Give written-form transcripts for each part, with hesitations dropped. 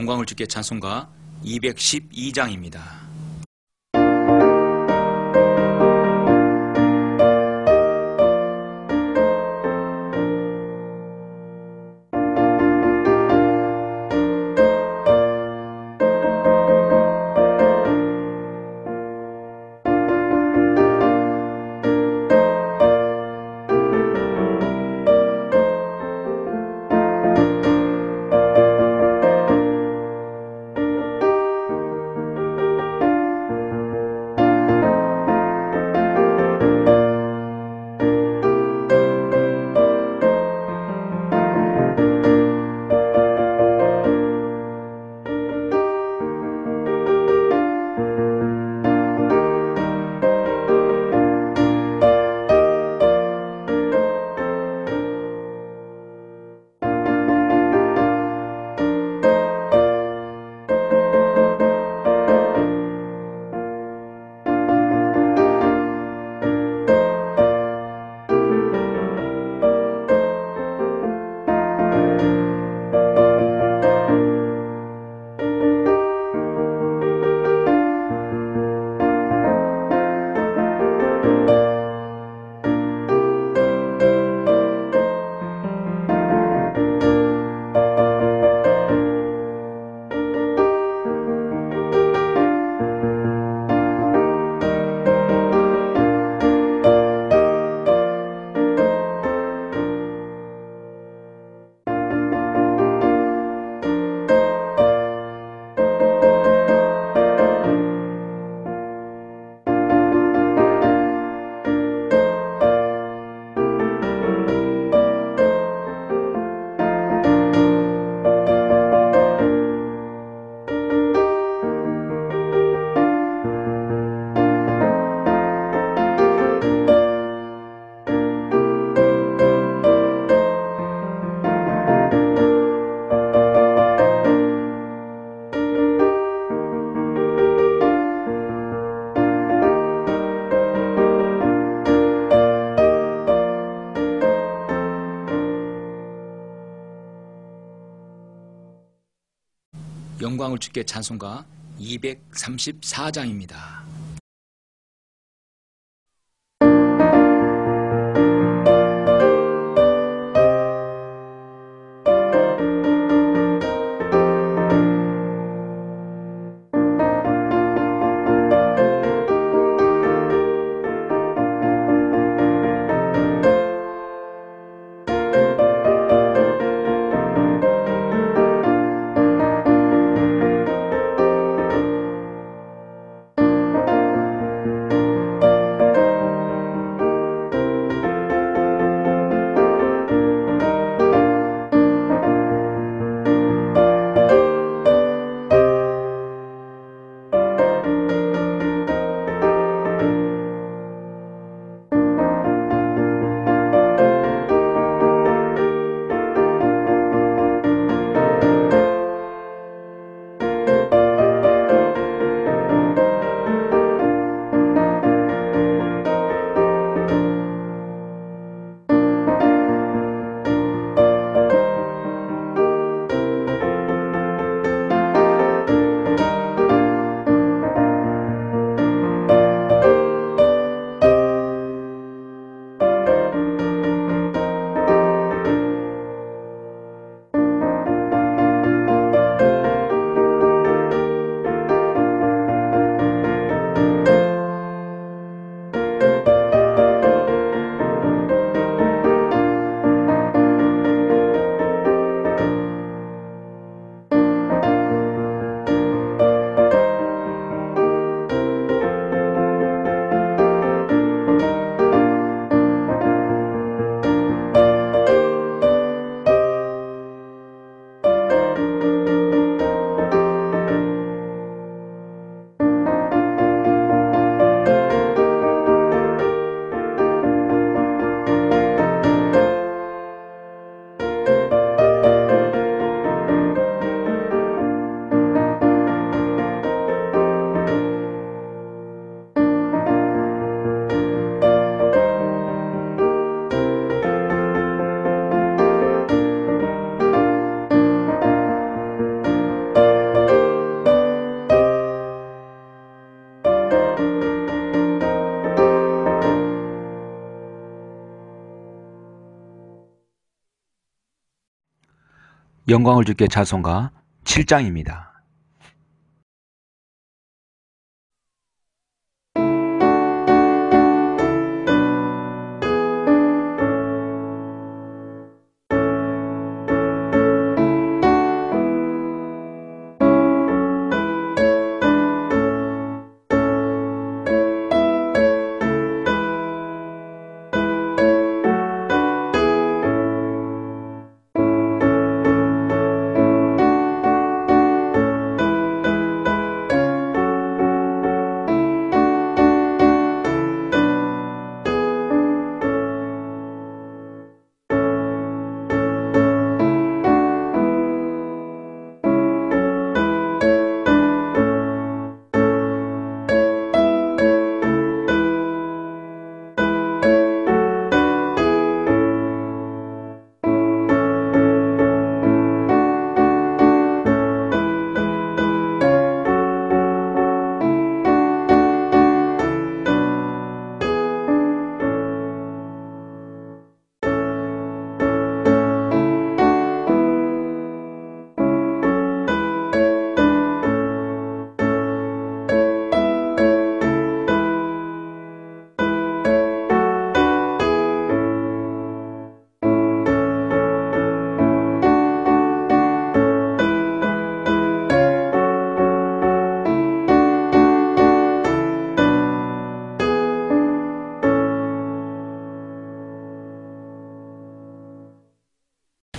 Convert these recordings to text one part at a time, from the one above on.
영광을 주께 찬송가 212장입니다. 영광을 주께 찬송가 234장입니다. 영광을 주께 찬송가 7장입니다.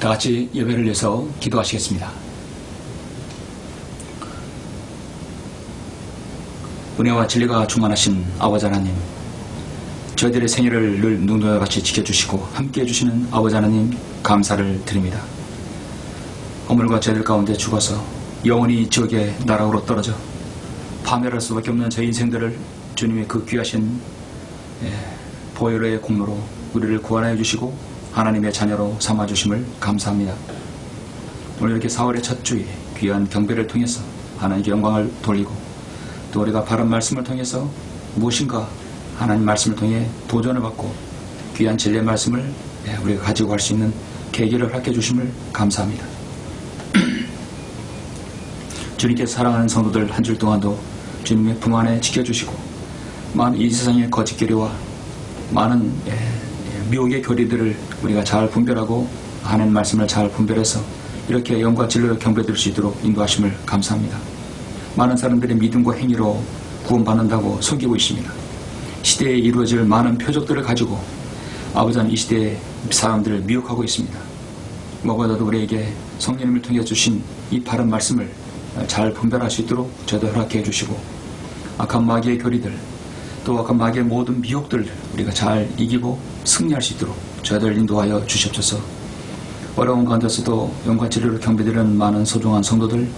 다 같이 예배를 위해서 기도하시겠습니다. 은혜와 진리가 충만하신 아버지 하나님, 저희들의 생일을 늘 눈과 같이 지켜주시고 함께해 주시는 아버지 하나님 감사를 드립니다. 어물과 저희들 가운데 죽어서 영원히 지옥의 나락으로 떨어져 파멸할 수밖에 없는 저희 인생들을 주님의 그 귀하신 보혈의 공로로 우리를 구원하여 주시고 하나님의 자녀로 삼아주심을 감사합니다. 오늘 이렇게 4월의 첫 주에 귀한 경배를 통해서 하나님께 영광을 돌리고 또 우리가 바른 말씀을 통해서 무엇인가 하나님 말씀을 통해 도전을 받고 귀한 진리의 말씀을 우리가 가지고 갈 수 있는 계기를 허락해 주심을 감사합니다. 주님께서 사랑하는 성도들 한 주 동안도 주님의 품 안에 지켜주시고 많은 이 세상의 거짓교리와 많은 미혹의 교리들을 우리가 잘 분별하고 하나님 말씀을 잘 분별해서 이렇게 영과 진리로 경배드릴 수 있도록 인도하심을 감사합니다. 많은 사람들의 믿음과 행위로 구원받는다고 속이고 있습니다. 시대에 이루어질 많은 표적들을 가지고 아버지는 이 시대의 사람들을 미혹하고 있습니다. 무엇보다도 우리에게 성령님을 통해 주신 이 바른 말씀을 잘 분별할 수 있도록 저도 허락해 주시고 악한 마귀의 교리들 또 악한 마귀의 모든 미혹들을 우리가 잘 이기고 승리할 수 있도록 저희들 인도하여 주시옵소서. 어려운 가운데서도 영과 진리로 경배드리는 많은 소중한 성도들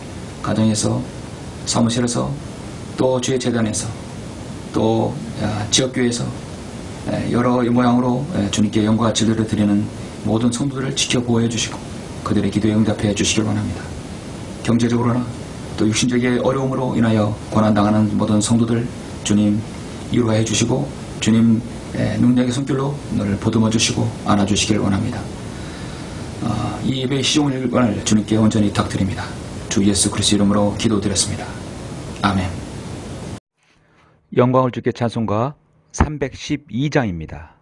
가정에서 사무실에서 또 주의 재단에서 또 지역교회에서 여러 모양으로 주님께 영과 진리를 드리는 모든 성도들을 지켜보호해 주시고 그들의 기도에 응답해 주시길 원합니다. 경제적으로나 또 육신적인 어려움으로 인하여 고난당하는 모든 성도들 주님 위로해 주시고 주님 능력의 손길로 너를 보듬어 주시고 안아 주시길 원합니다. 이 예배의 시종을 주님께 온전히 부탁드립니다. 주 예수 그리스도 이름으로 기도드렸습니다. 아멘. 영광을 주께 찬송가 312장입니다.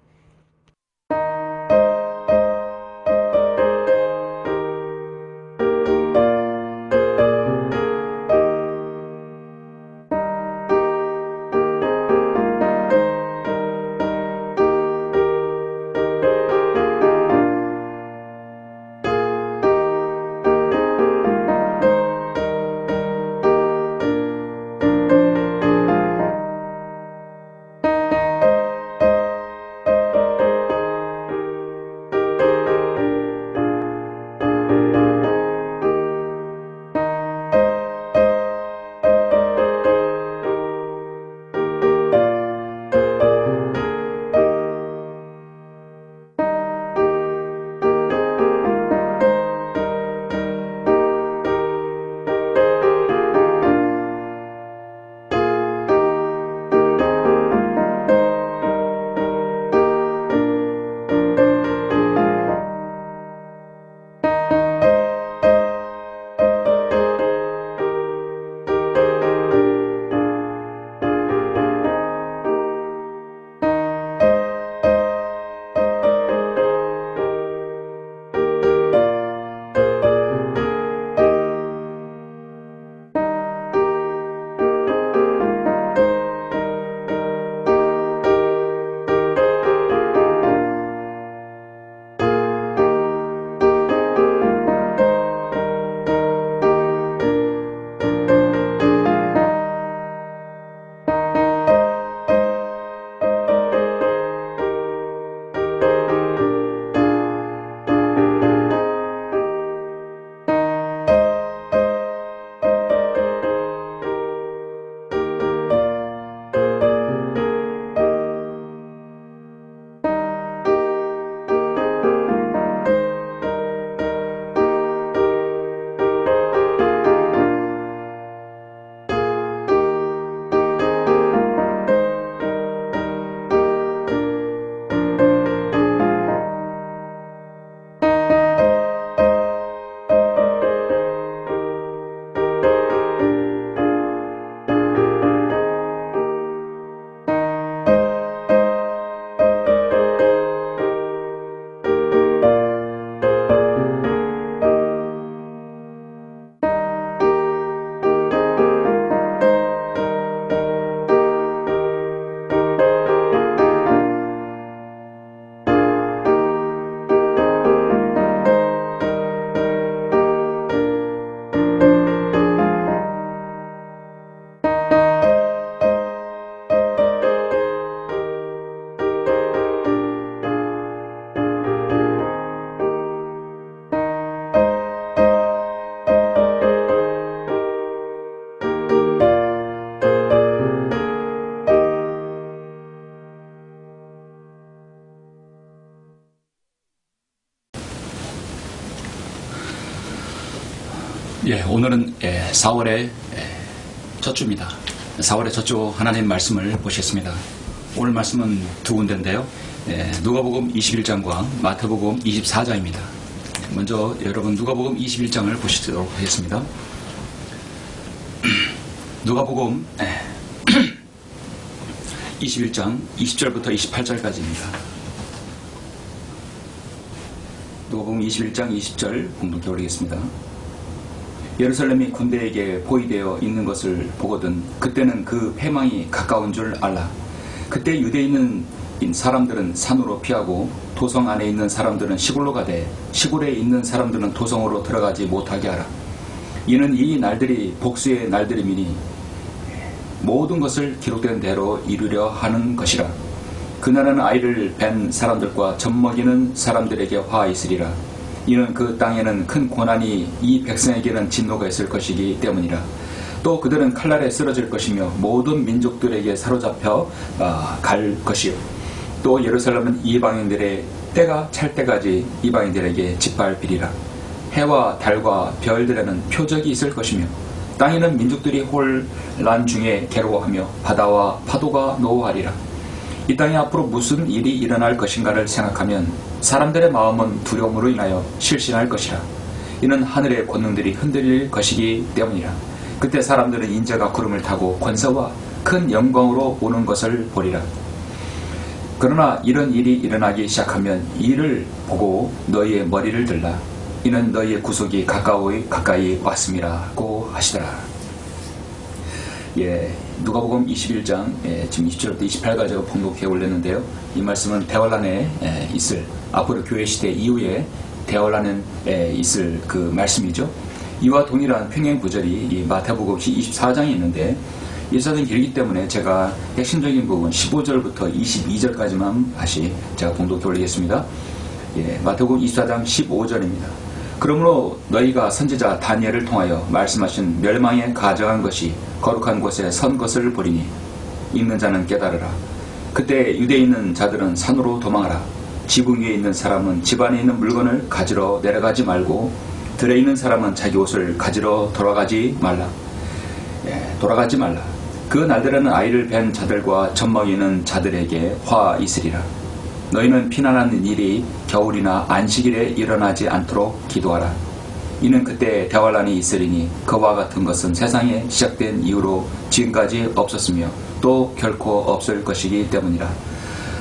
오늘은 4월의 첫 주입니다. 4월의 첫 주 하나님 말씀을 보시겠습니다. 오늘 말씀은 두 군데인데요. 누가복음 21장과 마태복음 24장입니다. 먼저 여러분 누가복음 21장을 보시도록 하겠습니다. 누가복음 21장 20절부터 28절까지입니다. 누가복음 21장 20절 공동께 올리겠습니다. 예루살렘이 군대에게 포위되어 있는 것을 보거든 그때는 그 패망이 가까운 줄 알라. 그때 유대에 있는 사람들은 산으로 피하고 도성 안에 있는 사람들은 시골로 가되 시골에 있는 사람들은 도성으로 들어가지 못하게 하라. 이는 이 날들이 복수의 날들이미니 모든 것을 기록된 대로 이루려 하는 것이라. 그날은 아이를 뵌 사람들과 젖먹이는 사람들에게 화 있으리라. 이는 그 땅에는 큰 고난이 이 백성에게는 진노가 있을 것이기 때문이라. 또 그들은 칼날에 쓰러질 것이며 모든 민족들에게 사로잡혀 갈 것이요. 또 예루살렘은 이방인들의 때가 찰 때까지 이방인들에게 짓밟히리라. 해와 달과 별들에는 표적이 있을 것이며 땅에는 민족들이 혼란 중에 괴로워하며 바다와 파도가 노하리라. 이 땅에 앞으로 무슨 일이 일어날 것인가를 생각하면 사람들의 마음은 두려움으로 인하여 실신할 것이라. 이는 하늘의 권능들이 흔들릴 것이기 때문이라. 그때 사람들은 인자가 구름을 타고 권세와 큰 영광으로 오는 것을 보리라. 그러나 이런 일이 일어나기 시작하면 이를 보고 너희의 머리를 들라. 이는 너희의 구속이 가까이 왔음이라고 하시더라. 누가복음 21장 지금 20절부터 28까지가 봉독해 올렸는데요. 이 말씀은 대환란에 있을 앞으로 교회 시대 이후에 대환란에 있을 그 말씀이죠. 이와 동일한 평행 구절이 이 마태복음 24장에 있는데 이 사정이 길기 때문에 제가 핵심적인 부분 15절부터 22절까지만 다시 제가 봉독해 올리겠습니다. 마태복음 24장 15절입니다. 그러므로 너희가 선지자 다니엘을 통하여 말씀하신 멸망에 가져간 것이 거룩한 곳에 선 것을 보리니 읽는 자는 깨달으라. 그때 유대에 있는 자들은 산으로 도망하라. 지붕 위에 있는 사람은 집 안에 있는 물건을 가지러 내려가지 말고 들에 있는 사람은 자기 옷을 가지러 돌아가지 말라. 그 날들에는 아이를 뵌 자들과 젖먹이는 자들에게 화 있으리라. 너희는 피난하는 일이 겨울이나 안식일에 일어나지 않도록 기도하라. 이는 그때 대환란이 있으리니 그와 같은 것은 세상에 시작된 이후로 지금까지 없었으며 또 결코 없을 것이기 때문이라.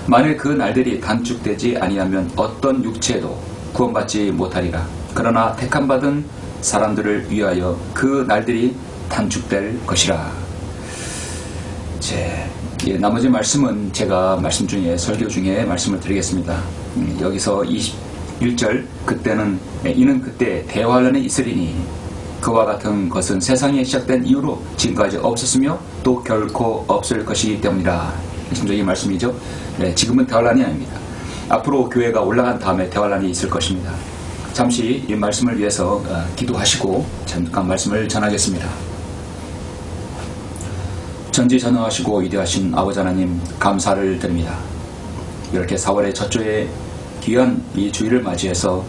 만일 그 날들이 단축되지 아니하면 어떤 육체도 구원받지 못하리라. 그러나 택함받은 사람들을 위하여 그 날들이 단축될 것이라. 나머지 말씀은 제가 말씀 중에 설교 중에 말씀을 드리겠습니다. 여기서 21절 그때는 이는 그때 대환란이 있으리니 그와 같은 것은 세상에 시작된 이후로 지금까지 없었으며 또 결코 없을 것이기 때문이라. 핵심적인 말씀이죠. 지금은 대환란이 아닙니다. 앞으로 교회가 올라간 다음에 대환란이 있을 것입니다. 잠시 이 말씀을 위해서 기도하시고 잠깐 말씀을 전하겠습니다. 전지전능하시고 위대하신 아버지 하나님 감사를 드립니다. 이렇게 4월의 첫 주에 귀한 이 주일을 맞이해서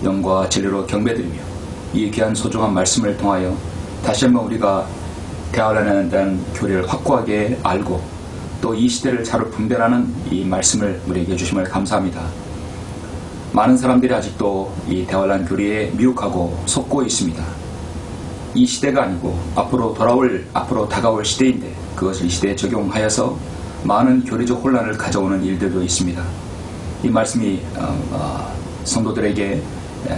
영과 진리로 경배드리며 이 귀한 소중한 말씀을 통하여 다시 한번 우리가 대환란에 대한 교리를 확고하게 알고 또 이 시대를 잘 분별하는 이 말씀을 우리에게 주심을 감사합니다. 많은 사람들이 아직도 이 대환란 교리에 미혹하고 속고 있습니다. 이 시대가 아니고 앞으로 다가올 시대인데 그것을 이 시대에 적용하여서 많은 교리적 혼란을 가져오는 일들도 있습니다. 이 말씀이 성도들에게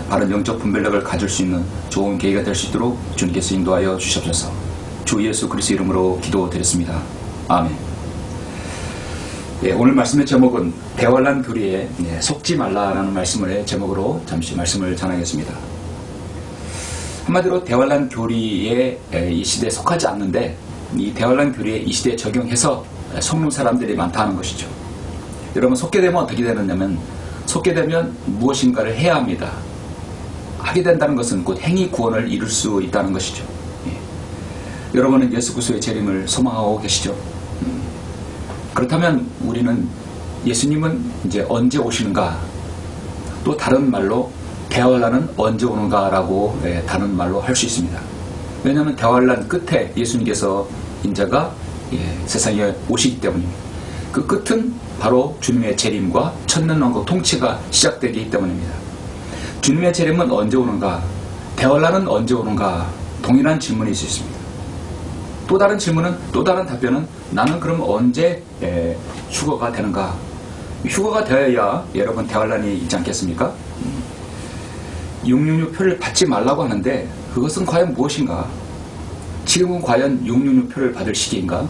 바른 영적 분별력을 가질 수 있는 좋은 계기가 될 수 있도록 주님께서 인도하여 주시옵소서. 주 예수 그리스도 이름으로 기도드렸습니다. 아멘. 오늘 말씀의 제목은 대환란 교리에 속지 말라라는 말씀을 제목으로 잠시 말씀을 전하겠습니다. 한마디로 대환란 교리에 이 시대에 속하지 않는데 이 대환란 교리에 이 시대에 적용해서 속는 사람들이 많다는 것이죠. 여러분 속게 되면 어떻게 되느냐면 속게 되면 무엇인가를 해야 합니다. 하게 된다는 것은 곧 행위 구원을 이룰 수 있다는 것이죠. 여러분은 예수 그리스도의 재림을 소망하고 계시죠. 그렇다면 우리는 예수님은 이제 언제 오시는가? 또 다른 말로 대환란은 언제 오는가라고 다른 말로 할 수 있습니다. 왜냐하면 대환란 끝에 예수님께서 인자가 세상에 오시기 때문입니다. 그 끝은 바로 주님의 재림과 천년왕국 통치가 시작되기 때문입니다. 주님의 재림은 언제 오는가? 대환란은 언제 오는가? 동일한 질문이 있을 수 있습니다. 또 다른 질문은, 또 다른 답변은 나는 그럼 언제 휴거가 되는가? 휴거가 되어야 여러분 대환란이 있지 않겠습니까? 666표를 받지 말라고 하는데 그것은 과연 무엇인가? 지금은 과연 666표를 받을 시기인가?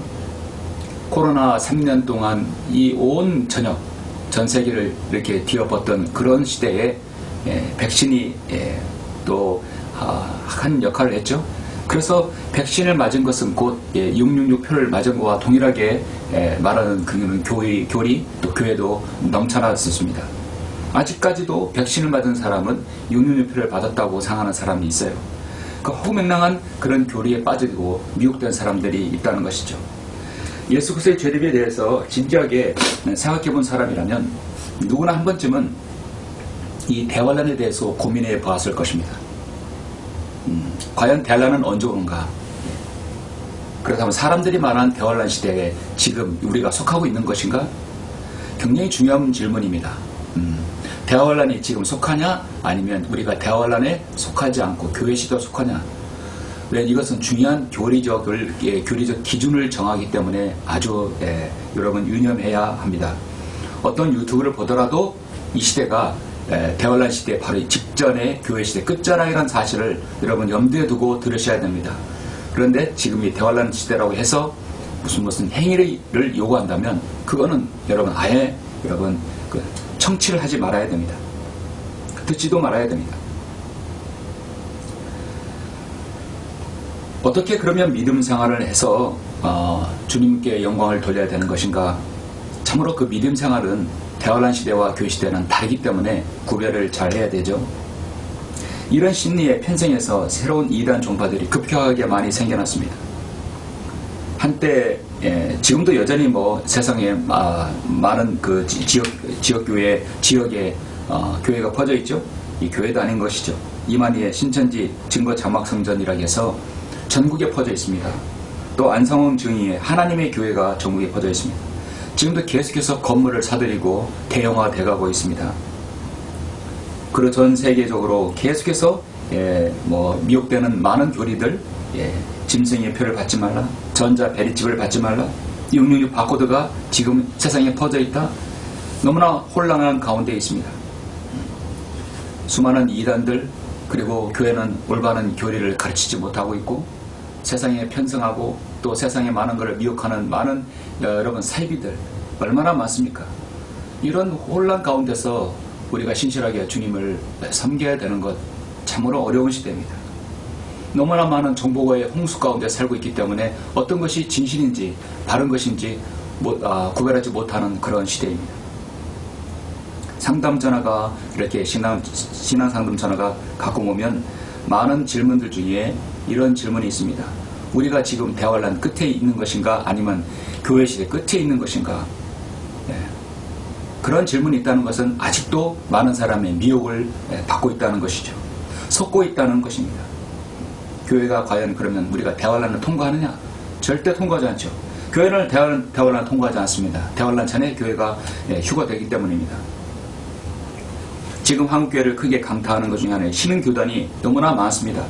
코로나 3년 동안 이 온 전 세계를 이렇게 뒤엎었던 그런 시대에 백신이 또 한 역할을 했죠. 그래서 백신을 맞은 것은 곧 666표를 맞은 것과 동일하게 말하는 그는 교리 또 교회도 넘쳐났었습니다. 아직까지도 백신을 맞은 사람은 666표를 받았다고 상하는 사람이 있어요. 그 허무맹랑한 그런 교리에 빠지고 미혹된 사람들이 있다는 것이죠. 예수 그리스도의 죄됨에 대해서 진지하게 생각해 본 사람이라면 누구나 한 번쯤은 이 대환란에 대해서 고민해 보았을 것입니다. 과연 대환란은 언제 오는가? 그렇다면 사람들이 말하는 대환란 시대에 지금 우리가 속하고 있는 것인가? 굉장히 중요한 질문입니다. 대환란이 지금 속하냐? 아니면 우리가 대환란에 속하지 않고 교회 시대에 속하냐? 왜 이것은 중요한 교리적 기준을 정하기 때문에 아주 여러분 유념해야 합니다. 어떤 유튜브를 보더라도 이 시대가 대환란 시대 바로 직전의 교회 시대 끝자락이라는 사실을 여러분 염두에 두고 들으셔야 됩니다. 그런데 지금 이 대환란 시대라고 해서 무슨 행위를 요구한다면 그거는 여러분 아예 여러분 청취를 하지 말아야 됩니다. 듣지도 말아야 됩니다. 어떻게 그러면 믿음 생활을 해서 주님께 영광을 돌려야 되는 것인가? 참으로 그 믿음 생활은 대환란 시대와 교회 시대는 다르기 때문에 구별을 잘 해야 되죠. 이런 심리에 편성해서 새로운 이단 종파들이 급격하게 많이 생겨났습니다. 한때 지금도 여전히 세상에 많은 그 지역교회 지역에 교회가 퍼져 있죠. 이 교회도 아닌 것이죠. 이만희의 신천지 증거 자막 성전이라고 해서 전국에 퍼져 있습니다. 또 안성홍 증인의 하나님의 교회가 전국에 퍼져 있습니다. 지금도 계속해서 건물을 사들이고 대형화돼 가고 있습니다. 그리고 전 세계적으로 계속해서 미혹되는 많은 교리들, 짐승의 표를 받지 말라, 전자 베리칩을 받지 말라, 666 바코드가 지금 세상에 퍼져 있다. 너무나 혼란한 가운데 있습니다. 수많은 이단들, 그리고 교회는 올바른 교리를 가르치지 못하고 있고 세상에 편성하고 또 세상에 많은 것을 미혹하는 많은 여러분 사이비들 얼마나 많습니까? 이런 혼란 가운데서 우리가 신실하게 주님을 섬겨야 되는 것 참으로 어려운 시대입니다. 너무나 많은 정보의 홍수 가운데 살고 있기 때문에 어떤 것이 진실인지 바른 것인지 구별하지 못하는 그런 시대입니다. 상담 전화가 이렇게 신앙 상담 전화가 가끔 오면 많은 질문들 중에 이런 질문이 있습니다. 우리가 지금 대환란 끝에 있는 것인가 아니면 교회 시대 끝에 있는 것인가? 그런 질문이 있다는 것은 아직도 많은 사람의 미혹을 받고 있다는 것이죠. 속고 있다는 것입니다. 교회가 과연 그러면 우리가 대환란을 통과하느냐? 절대 통과하지 않죠. 교회는 대환란 통과하지 않습니다. 대환란 전에 교회가 휴거되기 때문입니다. 지금 한국교회를 크게 강타하는 것 중에 하나의 신흥교단이 너무나 많습니다.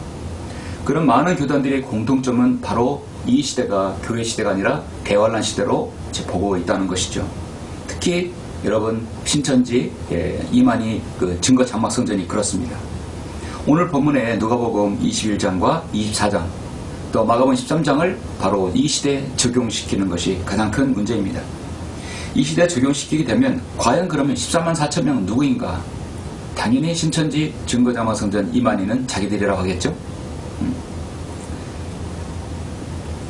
그런 많은 교단들의 공통점은 바로 이 시대가 교회 시대가 아니라 대환란 시대로 보고 있다는 것이죠. 특히 여러분 신천지 이만희 그 증거 장막 성전이 그렇습니다. 오늘 본문에 누가복음 21장과 24장 또 마가복음 13장을 바로 이 시대에 적용시키는 것이 가장 큰 문제입니다. 이 시대에 적용시키게 되면 과연 그러면 14만 4천 명은 누구인가? 당연히 신천지 증거 장막 성전 이만희는 자기들이라고 하겠죠.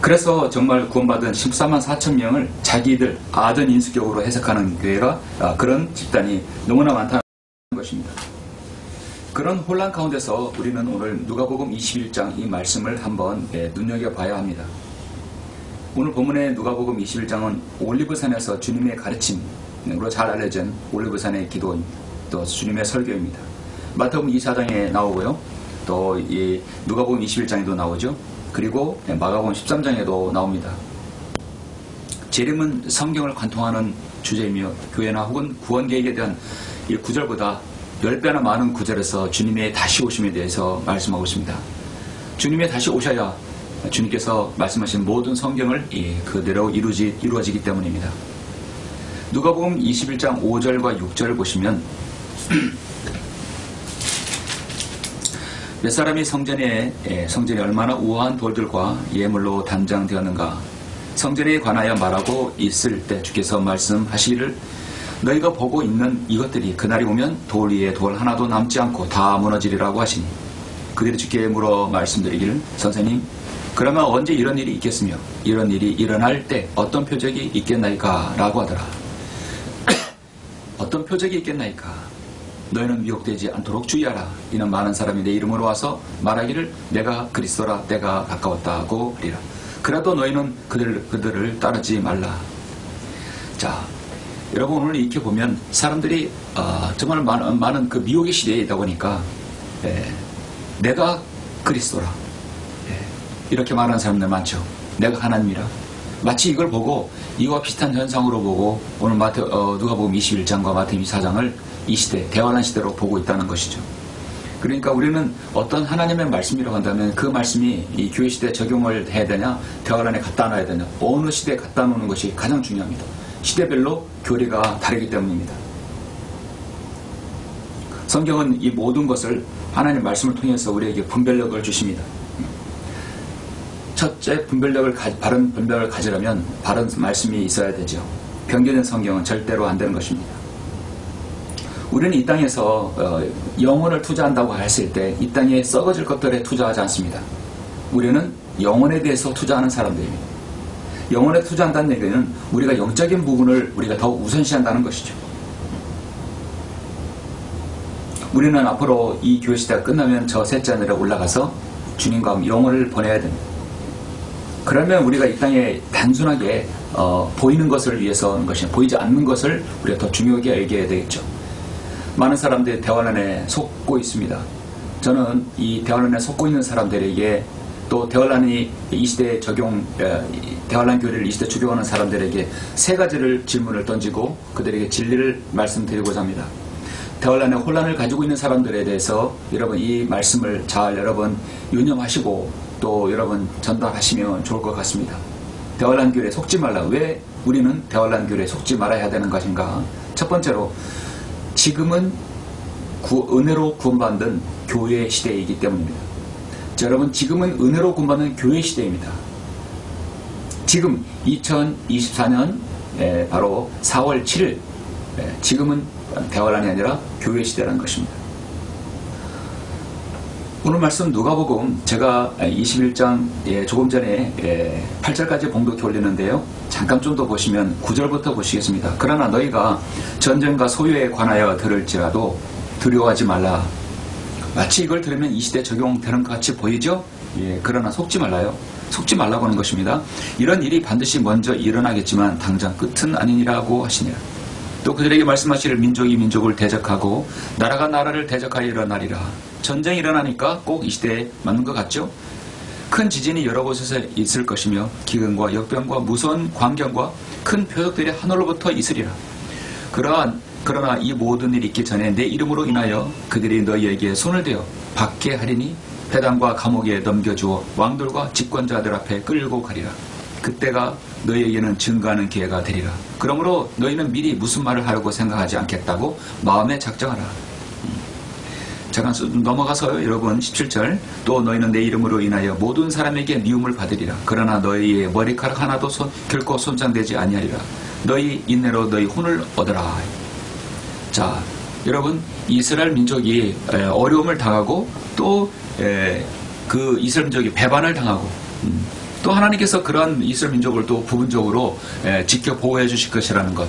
그래서 정말 구원받은 14만 4천 명을 자기들 아전 인수격으로 해석하는 교회가 그런 집단이 너무나 많다는 것입니다. 그런 혼란 가운데서 우리는 오늘 누가복음 21장 이 말씀을 한번 눈여겨봐야 합니다. 오늘 본문의 누가복음 21장은 올리브산에서 주님의 가르침으로 잘 알려진 올리브산의 기도입니다. 또 주님의 설교입니다. 마태복음 24장에 나오고요. 또 이 누가복음 21장에도 나오죠. 그리고 마가복음 13장에도 나옵니다. 재림은 성경을 관통하는 주제이며 교회나 혹은 구원계획에 대한 이 구절보다 10배나 많은 구절에서 주님의 다시 오심에 대해서 말씀하고 있습니다. 주님의 다시 오셔야 주님께서 말씀하신 모든 성경을 그대로 이루어지기 때문입니다. 누가복음 21장 5절과 6절을 보시면 몇 사람이 성전에 얼마나 우아한 돌들과 예물로 단장되었는가. 성전에 관하여 말하고 있을 때 주께서 말씀하시기를 너희가 보고 있는 이것들이 그날이 오면 돌 위에 돌 하나도 남지 않고 다 무너지리라고 하시니 그들이 주께 물어 말씀드리기를 선생님 그러면 언제 이런 일이 있겠으며 이런 일이 일어날 때 어떤 표적이 있겠나이까 라고 하더라. 어떤 표적이 있겠나이까. 너희는 미혹되지 않도록 주의하라. 이는 많은 사람이 내 이름으로 와서 말하기를 내가 그리스도라 때가 가까웠다고 하리라. 그래도 너희는 그들을 따르지 말라. 자, 여러분 오늘 이렇게 보면 사람들이 정말 많은 그 미혹의 시대에 있다 보니까 내가 그리스도라 이렇게 말하는 사람들 많죠. 내가 하나님이라. 마치 이걸 보고 이와 비슷한 현상으로 보고 오늘 누가복음 21장과 마태복음 24장을 이 시대, 대환란 시대로 보고 있다는 것이죠. 그러니까 우리는 어떤 하나님의 말씀이라고 한다면 그 말씀이 이 교회 시대에 적용을 해야 되냐, 대환란에 갖다 놔야 되냐, 어느 시대에 갖다 놓는 것이 가장 중요합니다. 시대별로 교리가 다르기 때문입니다. 성경은 이 모든 것을 하나님의 말씀을 통해서 우리에게 분별력을 주십니다. 첫째, 바른 분별력을 가지려면 바른 말씀이 있어야 되죠. 변경된 성경은 절대로 안 되는 것입니다. 우리는 이 땅에서 영혼을 투자한다고 했을 때 이 땅에 썩어질 것들에 투자하지 않습니다. 우리는 영혼에 대해서 투자하는 사람들입니다. 영혼에 투자한다는 얘기는 우리가 영적인 부분을 우리가 더욱 우선시한다는 것이죠. 우리는 앞으로 이 교회 시대가 끝나면 저 셋째 하늘에 올라가서 주님과 영혼을 보내야 됩니다. 그러면 우리가 이 땅에 단순하게 보이는 것을 위해서 하는 것이 보이지 않는 것을 우리가 더 중요하게 알게 되겠죠. 많은 사람들이 대환란에 속고 있습니다. 저는 이 대환란에 속고 있는 사람들에게 또 대환란이 이 시대에 대환란 교리를 이 시대에 적용하는 사람들에게 세 가지를 질문을 던지고 그들에게 진리를 말씀드리고자 합니다. 대환란의 혼란을 가지고 있는 사람들에 대해서 여러분 이 말씀을 잘 여러분 유념하시고 또 여러분 전달하시면 좋을 것 같습니다. 대환란 교리에 속지 말라. 왜 우리는 대환란 교리에 속지 말아야 되는 것인가? 첫 번째로 지금은 은혜로 구원받는 교회 시대이기 때문입니다. 자, 여러분 지금은 은혜로 구원받는 교회 시대입니다. 지금 2024년 바로 4월 7일 지금은 대환란이 아니라 교회 시대라는 것입니다. 오늘 말씀 누가복음 제가 21장 조금 전에 8절까지 봉독해 올리는데요. 잠깐 좀 더 보시면 9절부터 보시겠습니다. 그러나 너희가 전쟁과 소유에 관하여 들을지라도 두려워하지 말라. 마치 이걸 들으면 이 시대에 적용되는 것 같이 보이죠? 그러나 속지 말라요. 속지 말라고 하는 것입니다. 이런 일이 반드시 먼저 일어나겠지만 당장 끝은 아니니라고 하시니라. 또 그들에게 말씀하시를 민족이 민족을 대적하고 나라가 나라를 대적하여 일어나리라. 전쟁이 일어나니까 꼭 이 시대에 맞는 것 같죠? 큰 지진이 여러 곳에서 있을 것이며 기근과 역병과 무서운 광경과 큰 표적들이 하늘로부터 있으리라. 그러나 이 모든 일이 있기 전에 내 이름으로 인하여 그들이 너희에게 손을 대어 받게 하리니 회당과 감옥에 넘겨주어 왕들과 집권자들 앞에 끌고 가리라. 그때가 너희에게는 증거하는 기회가 되리라. 그러므로 너희는 미리 무슨 말을 하려고 생각하지 않겠다고 마음에 작정하라. 잠깐 넘어가서요. 여러분 17절 또 너희는 내 이름으로 인하여 모든 사람에게 미움을 받으리라. 그러나 너희의 머리카락 하나도 결코 손상되지 아니하리라. 너희 인내로 너희 혼을 얻어라. 자, 여러분 이스라엘 민족이 어려움을 당하고 또 그 이스라엘 민족이 배반을 당하고 또 하나님께서 그러한 이스라엘 민족을 또 부분적으로 지켜 보호해 주실 것이라는 것.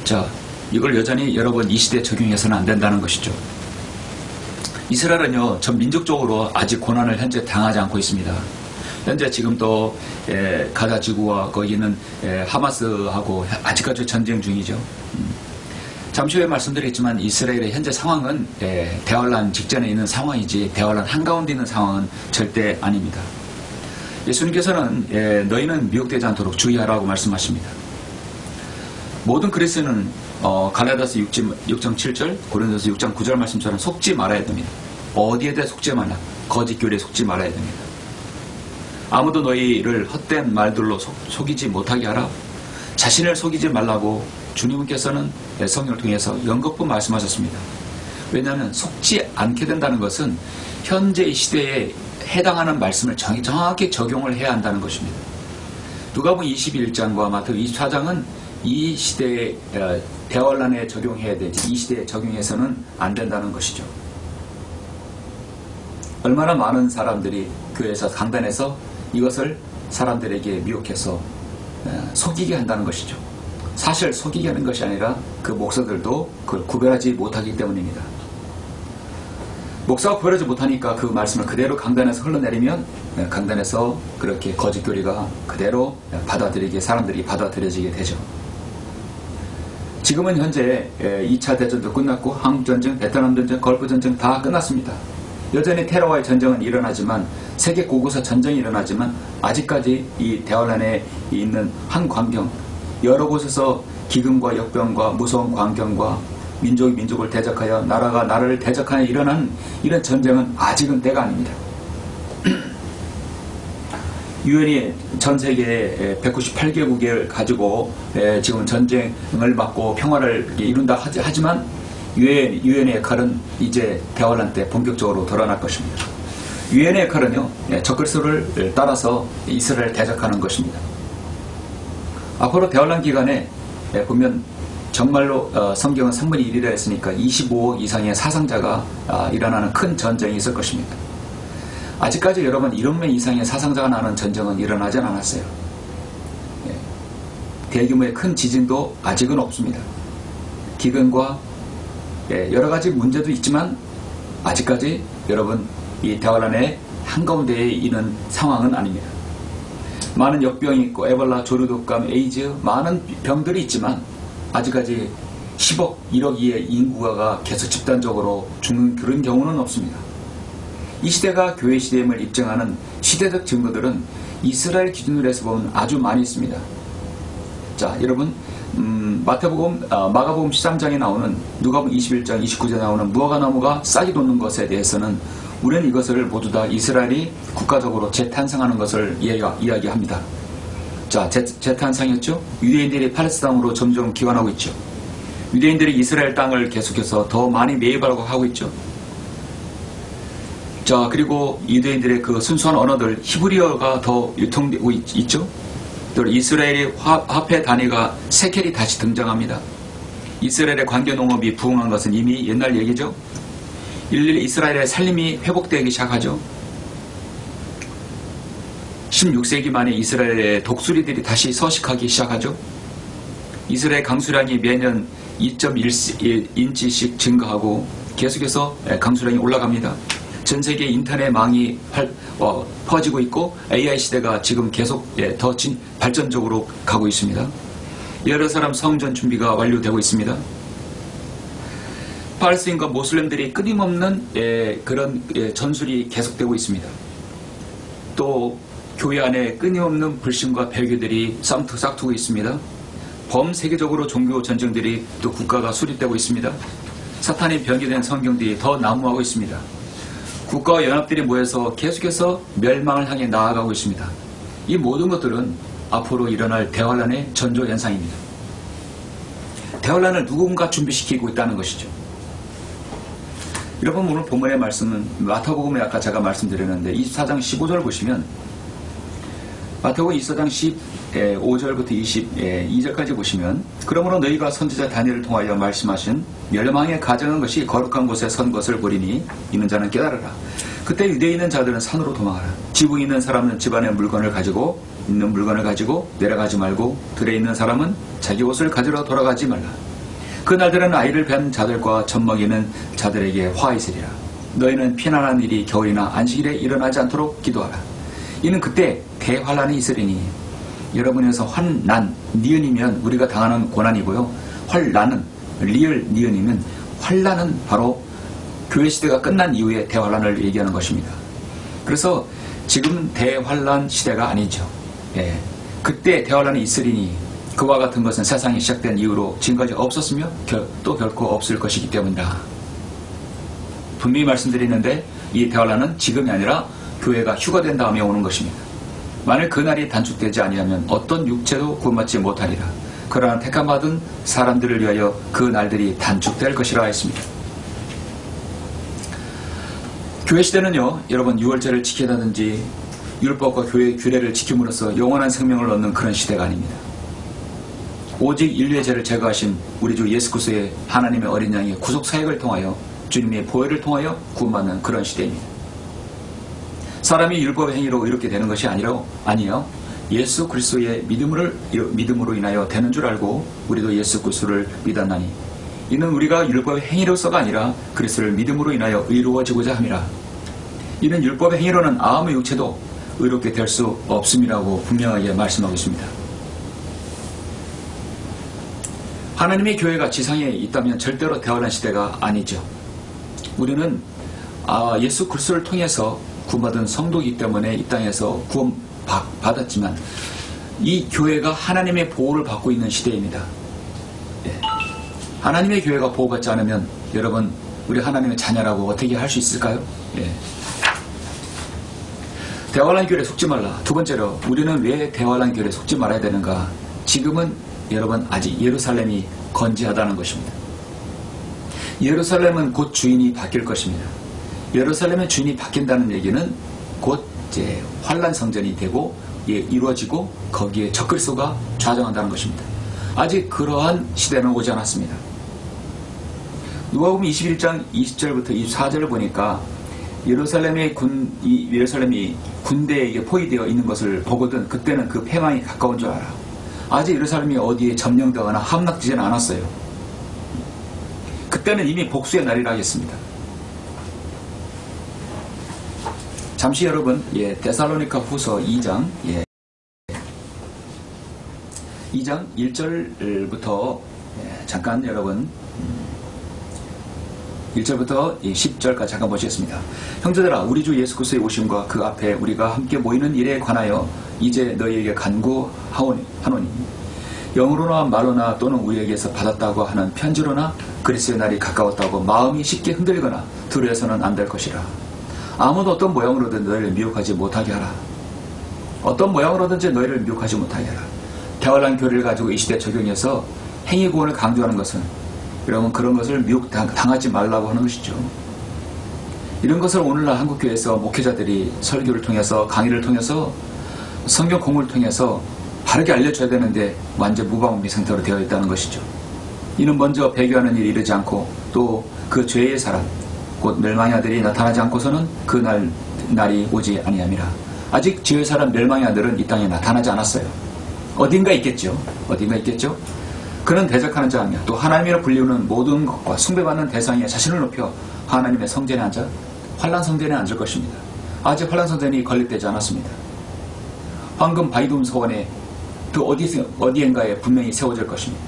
자, 이걸 여전히 여러분 이 시대에 적용해서는 안 된다는 것이죠. 이스라엘은요, 전 민족적으로 아직 고난을 현재 당하지 않고 있습니다. 현재 지금 또 가자 지구와 거기 있는 하마스하고 아직까지 전쟁 중이죠. 잠시 후에 말씀드렸지만 이스라엘의 현재 상황은 대환란 직전에 있는 상황이지 대환란 한가운데 있는 상황은 절대 아닙니다. 예수님께서는 너희는 미혹되지 않도록 주의하라고 말씀하십니다. 모든 그리스도는 갈라디아서 6장 7절, 고린도서 6장 9절 말씀처럼 속지 말아야 됩니다. 어디에 대해 속지 말라. 거짓 교리에 속지 말아야 됩니다. 아무도 너희를 헛된 말들로 속이지 못하게 하라. 자신을 속이지 말라고 주님께서는 성령을 통해서 연거푸 말씀하셨습니다. 왜냐하면 속지 않게 된다는 것은 현재 이 시대에 해당하는 말씀을 정확히 적용을 해야 한다는 것입니다. 누가복음 21장과 마태복음 24장은 이 시대에 대환란에 적용해야 되지 이 시대에 적용해서는 안 된다는 것이죠. 얼마나 많은 사람들이 교회에서 강단에서 이것을 사람들에게 미혹해서 속이게 한다는 것이죠. 사실 속이게 하는 것이 아니라 그 목사들도 그걸 구별하지 못하기 때문입니다. 목사가 구별하지 못하니까 그 말씀을 그대로 강단에서 흘러내리면 강단에서 그렇게 거짓 교리가 그대로 사람들이 받아들여지게 되죠. 지금은 현재 2차 대전도 끝났고 한국전쟁, 베트남전쟁, 걸프전쟁 다 끝났습니다. 여전히 테러와의 전쟁은 일어나지만 세계 곳곳에 전쟁이 일어나지만 아직까지 이 대환란에 있는 한 광경 여러 곳에서 기근과 역병과 무서운 광경과 민족이 민족을 대적하여 나라가 나라를 대적하여 일어난 이런 전쟁은 아직은 때가 아닙니다. 유엔이 전 세계 198개국을 가지고 지금 전쟁을 막고 평화를 이룬다 하지만 유엔의 역할은 이제 대환란 때 본격적으로 드러날 것입니다. 유엔의 역할은요, 적그리스도를 따라서 이스라엘을 대적하는 것입니다. 앞으로 대환란 기간에 보면 정말로 성경은 3분의 1이라 했으니까 25억 이상의 사상자가 일어나는 큰 전쟁이 있을 것입니다. 아직까지 여러분 1억 명 이상의 사상자가 나는 전쟁은 일어나지 않았어요. 대규모의 큰 지진도 아직은 없습니다. 기근과 여러가지 문제도 있지만 아직까지 여러분 이 대환란의 한가운데에 있는 상황은 아닙니다. 많은 역병이 있고 에볼라, 조류독감, 에이즈 많은 병들이 있지만 아직까지 10억, 1억 이의 인구가 계속 집단적으로 죽는 그런 경우는 없습니다. 이 시대가 교회 시대임을 입증하는 시대적 증거들은 이스라엘 기준으로 해서 보면 아주 많이 있습니다. 자, 여러분 마태복음, 마가복음 13장에 나오는 누가복음 21장 29절에 나오는 무화과 나무가 싹이 돋는 것에 대해서는 우리는 이것을 모두 다 이스라엘이 국가적으로 재탄생하는 것을 이야기합니다. 자, 재탄생했죠? 유대인들이 팔레스타인으로 점점 기환하고 있죠. 유대인들이 이스라엘 땅을 계속해서 더 많이 매입하려고 하고 있죠. 자, 그리고 유대인들의 그 순수한 언어들 히브리어가 더 유통되고 있죠. 또 이스라엘의 화폐 단위가 세켈이 다시 등장합니다. 이스라엘의 관계 농업이 부흥한 것은 이미 옛날 얘기죠. 일일 이스라엘의 살림이 회복되기 시작하죠. 16세기 만에 이스라엘의 독수리들이 다시 서식하기 시작하죠. 이스라엘 강수량이 매년 2.1인치씩 증가하고 계속해서 강수량이 올라갑니다. 전 세계 인터넷망이 퍼지고 있고 AI 시대가 지금 계속 더 발전적으로 가고 있습니다. 여러 사람 성전 준비가 완료되고 있습니다. 팔레스타인과 모슬렘들이 끊임없는 그런 전술이 계속되고 있습니다. 또 교회 안에 끊임없는 불신과 배교들이 싹트고 있습니다. 범세계적으로 종교 전쟁들이 또 국가가 수립되고 있습니다. 사탄이 변개된 성경들이 더 난무하고 있습니다. 국가와 연합들이 모여서 계속해서 멸망을 향해 나아가고 있습니다. 이 모든 것들은 앞으로 일어날 대환란의 전조 현상입니다. 대환란을 누군가 준비시키고 있다는 것이죠. 여러분 오늘 본문의 말씀은 마태복음에 아까 제가 말씀드렸는데 24장 15절 보시면 마태복음 24장 15절부터 22절까지 보시면 그러므로 너희가 선지자 다니엘을 통하여 말씀하신 멸망에 가정한 것이 거룩한 곳에 선 것을 보리니 있는 자는 깨달으라. 그때 유대에 있는 자들은 산으로 도망하라. 지붕에 있는 사람은 집안의 물건을 가지고 있는 물건을 가지고 내려가지 말고 들에 있는 사람은 자기 옷을 가지러 돌아가지 말라. 그날들은 아이를 뵌 자들과 젖먹이는 자들에게 화 있으리라. 너희는 피난한 일이 겨울이나 안식일에 일어나지 않도록 기도하라. 이는 그때 대환란이 있으리니 여러분에서 환난, 니은이면 우리가 당하는 고난이고요. 헐난은 리을 니은이면 환란은 바로 교회 시대가 끝난 이후의 대환란을 얘기하는 것입니다. 그래서 지금 대환란 시대가 아니죠. 예. 그때 대환란이 있으리니 그와 같은 것은 세상이 시작된 이후로 지금까지 없었으며 또 결코 없을 것이기 때문이다. 분명히 말씀드리는데 이 대환란은 지금이 아니라 교회가 휴거된 다음에 오는 것입니다. 만일 그날이 단축되지 아니하면 어떤 육체도 구원받지 못하리라. 그러나 택함받은 사람들을 위하여 그 날들이 단축될 것이라 했습니다. 교회 시대는요, 여러분 유월절을 지킨다든지 율법과 교회의 규례를 지킴으로써 영원한 생명을 얻는 그런 시대가 아닙니다. 오직 인류의 죄를 제거하신 우리 주 예수 그리스도의 하나님의 어린 양의 구속 사역을 통하여 주님의 보혈을 통하여 구원받는 그런 시대입니다. 사람이 율법의 행위로 이렇게 되는 것이 아니에요. 예수 그리스도의 믿음으로 인하여 되는 줄 알고 우리도 예수 그리스도를 믿었나니 이는 우리가 율법의 행위로서가 아니라 그리스도를 믿음으로 인하여 의로워지고자 함이라. 이는 율법의 행위로는 아무 육체도 의롭게 될 수 없음이라고 분명하게 말씀하고 있습니다. 하나님의 교회가 지상에 있다면 절대로 대환란 시대가 아니죠. 우리는 예수 그리스도를 통해서 구원받은 성도이기 때문에 이 땅에서 구원받았지만 이 교회가 하나님의 보호를 받고 있는 시대입니다. 예. 하나님의 교회가 보호받지 않으면 여러분 우리 하나님의 자녀라고 어떻게 할 수 있을까요? 예. 대환란 교회에 속지 말라. 두 번째로 우리는 왜 대환란 교회에 속지 말아야 되는가? 지금은 여러분 아직 예루살렘이 건재하다는 것입니다. 예루살렘은 곧 주인이 바뀔 것입니다. 예루살렘의 주인이 바뀐다는 얘기는 곧 이제 환란 성전이 되고 이루어지고 거기에 적그리스도가 좌정한다는 것입니다. 아직 그러한 시대는 오지 않았습니다. 누가복음 21장 20절부터 24절을 보니까 예루살렘이 군대에게 포위되어 있는 것을 보거든 그때는 그 패망이 가까운 줄 알아. 아직 예루살렘이 어디에 점령되거나 함락되지는 않았어요. 그때는 이미 복수의 날이라 하겠습니다. 잠시 여러분 데살로니가 후서 2장 2장 1절부터 잠깐 여러분 1절부터 10절까지 잠깐 보시겠습니다. 형제들아 우리 주 예수 그리스도의 오심과 그 앞에 우리가 함께 모이는 일에 관하여 이제 너희에게 간구하노니 영으로나 말로나 또는 우리에게서 받았다고 하는 편지로나 그리스도의 날이 가까웠다고 마음이 쉽게 흔들거나 두려워서는 안 될 것이라. 아무도 어떤 모양으로든 너희를 미혹하지 못하게 하라. 어떤 모양으로든지 너희를 미혹하지 못하게 하라. 대환란 교리를 가지고 이 시대에 적용해서 행위 구원을 강조하는 것은 여러분 그런 것을 미혹당하지 말라고 하는 것이죠. 이런 것을 오늘날 한국교회에서 목회자들이 설교를 통해서 강의를 통해서 성경 공부를 통해서 바르게 알려줘야 되는데 완전 무방비 상태로 되어 있다는 것이죠. 이는 먼저 배교하는 일이 이르지 않고 또 그 죄의 사람 곧 멸망의 아들이 나타나지 않고서는 그 날이 오지 아니함이라. 아직 죄의 사람 멸망의 아들은 이 땅에 나타나지 않았어요. 어딘가 있겠죠. 그는 대적하는 자며 또 하나님이라 불리우는 모든 것과 숭배받는 대상에 자신을 높여 하나님의 성전에 앉아 환란 성전에 앉을 것입니다. 아직 환란 성전이 건립되지 않았습니다. 황금 바이돔 서원에 그 어디엔가에 분명히 세워질 것입니다.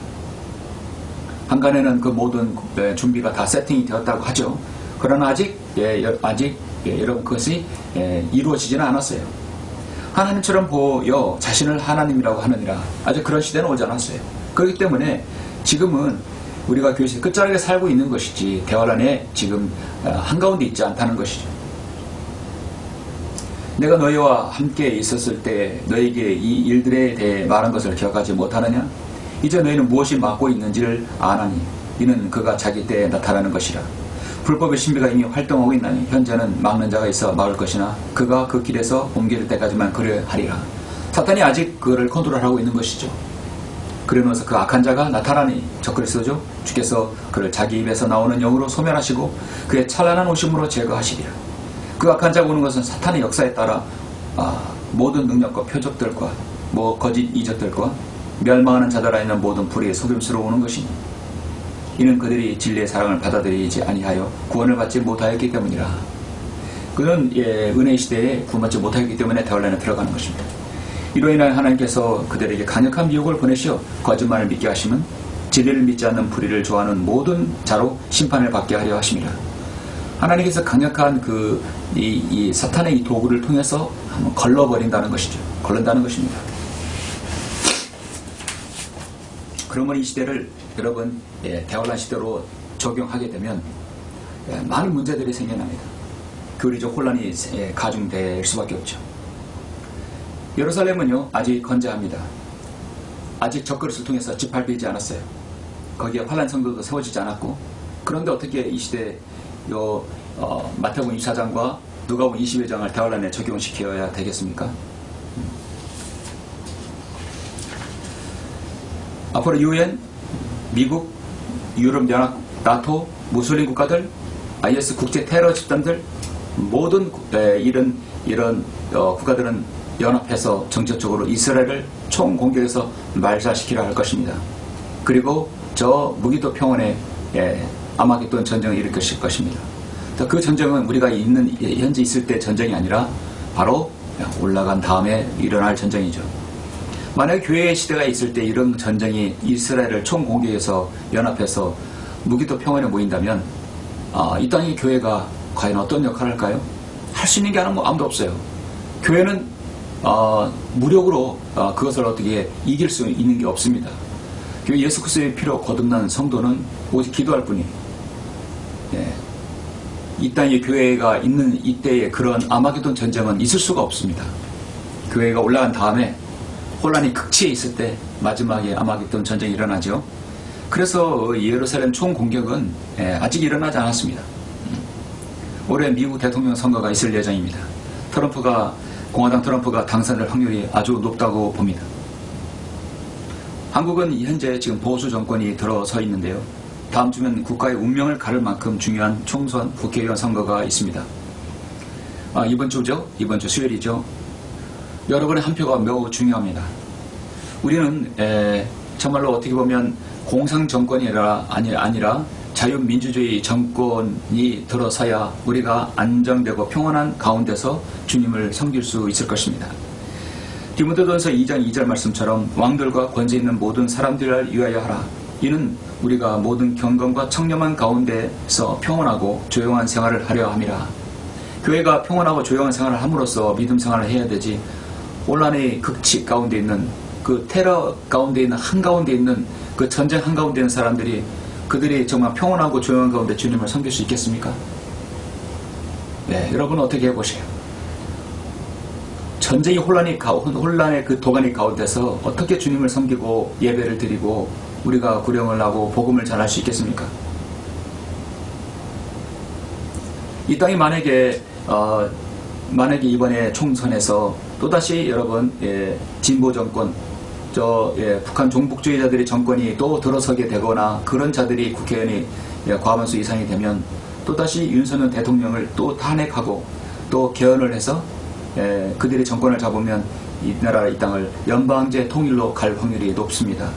한간에는 그 모든 준비가 다 세팅이 되었다고 하죠. 그러나 아직 여러분 그것이 이루어지지는 않았어요. 하나님처럼 보여 자신을 하나님이라고 하느니라. 아직 그런 시대는 오지 않았어요. 그렇기 때문에 지금은 우리가 교회에서 끝자락에 살고 있는 것이지 대환란에 지금 한가운데 있지 않다는 것이죠. 내가 너희와 함께 있었을 때 너희에게 이 일들에 대해 말한 것을 기억하지 못하느냐? 이제 너희는 무엇이 막고 있는지를 아나니 이는 그가 자기 때에 나타나는 것이라. 불법의 신비가 이미 활동하고 있나니 현재는 막는 자가 있어 막을 것이나 그가 그 길에서 옮길 때까지만 그러하리라. 사탄이 아직 그를 컨트롤하고 있는 것이죠. 그러면서 그 악한 자가 나타나니 적그리스도죠. 주께서 그를 자기 입에서 나오는 영으로 소멸하시고 그의 찬란한 오심으로 제거하시리라. 그 악한 자가 오는 것은 사탄의 역사에 따라 모든 능력과 표적들과 거짓 이적들과 멸망하는 자들아 있는 모든 불의의 속임수로 오는 것이니 이는 그들이 진리의 사랑을 받아들이지 아니하여 구원을 받지 못하였기 때문이라. 그는 은혜의 시대에 구원받지 못하였기 때문에 대환란에 들어가는 것입니다. 이로 인하여 하나님께서 그들에게 강력한 미혹을 보내시어 거짓말을 믿게 하시면 진리를 믿지 않는 불의를 좋아하는 모든 자로 심판을 받게 하려 하십니다. 하나님께서 강력한 이 사탄의 이 도구를 통해서 한번 걸러버린다는 것이죠. 걸른다는 것입니다. 그러면 이 시대를 여러분 대환란 시대로 적용하게 되면 많은 문제들이 생겨납니다. 교리적 혼란이 가중될 수밖에 없죠. 예루살렘은요 아직 건재합니다. 아직 적그릇을 통해서 짓밟히지 않았어요. 거기에 환란 성도도 세워지지 않았고, 그런데 어떻게 이 시대에 마태복음 24장과 누가복음 22장을 대환란에 적용시켜야 되겠습니까? 앞으로 UN, 미국, 유럽연합, 나토, 무슬림 국가들, IS 국제 테러 집단들, 모든 이런 국가들은 연합해서 정책적으로 이스라엘을 총공격해서 말살시키려 할 것입니다. 그리고 저 무기도 평원에 아마겟돈 전쟁을 일으킬 것입니다. 그 전쟁은 우리가 현재 있을 때 전쟁이 아니라 바로 올라간 다음에 일어날 전쟁이죠. 만약 교회의 시대가 있을 때 이런 전쟁이 이스라엘을 총공격해서 연합해서 무기도 평원에 모인다면 이 땅의 교회가 과연 어떤 역할을 할까요? 할 수 있는 게 아무도 없어요. 교회는 무력으로 그것을 어떻게 이길 수 있는 게 없습니다. 교회 예수 그리스도의 피로 거듭난 성도는 오직 기도할 뿐이, 이 땅에 교회가 있는 이때의 그런 아마겟돈 전쟁은 있을 수가 없습니다. 교회가 올라간 다음에 혼란이 극치에 있을 때 마지막에 아마겟돈 전쟁이 일어나죠. 그래서 예루살렘 총공격은 아직 일어나지 않았습니다. 올해 미국 대통령 선거가 있을 예정입니다. 공화당 트럼프가 당선될 확률이 아주 높다고 봅니다. 한국은 현재 지금 보수 정권이 들어서 있는데요. 다음 주면 국가의 운명을 가를 만큼 중요한 총선 국회의원 선거가 있습니다. 이번 주 수요일이죠. 여러분의 한 표가 매우 중요합니다. 우리는 정말로 어떻게 보면 공상 정권이 아니라 자유민주주의 정권이 들어서야 우리가 안정되고 평온한 가운데서 주님을 섬길 수 있을 것입니다. 디모데전서 2장 2절 말씀처럼 왕들과 권세 있는 모든 사람들을 위하여 하라. 이는 우리가 모든 경건과 청렴한 가운데서 평온하고 조용한 생활을 하려 함이라. 교회가 평온하고 조용한 생활을 함으로써 믿음 생활을 해야 되지, 혼란의 극치 가운데 있는 그 테러 가운데 있는 한가운데 있는 그 전쟁 한가운데 있는 사람들이 그들이 정말 평온하고 조용한 가운데 주님을 섬길 수 있겠습니까? 여러분 어떻게 해보세요? 전쟁의 혼란의 그 도가니 가운데서 어떻게 주님을 섬기고 예배를 드리고 우리가 구령을 하고 복음을 전할 수 있겠습니까? 이 땅이 만약에 이번에 총선에서 또다시 여러분 진보 정권, 북한 종북주의자들의 정권이 또 들어서게 되거나 그런 자들이 국회의원이 과반수 이상이 되면 또다시 윤석열 대통령을 또 탄핵하고 또 개헌을 해서 그들이 정권을 잡으면 이 나라 이 땅을 연방제 통일로 갈 확률이 높습니다.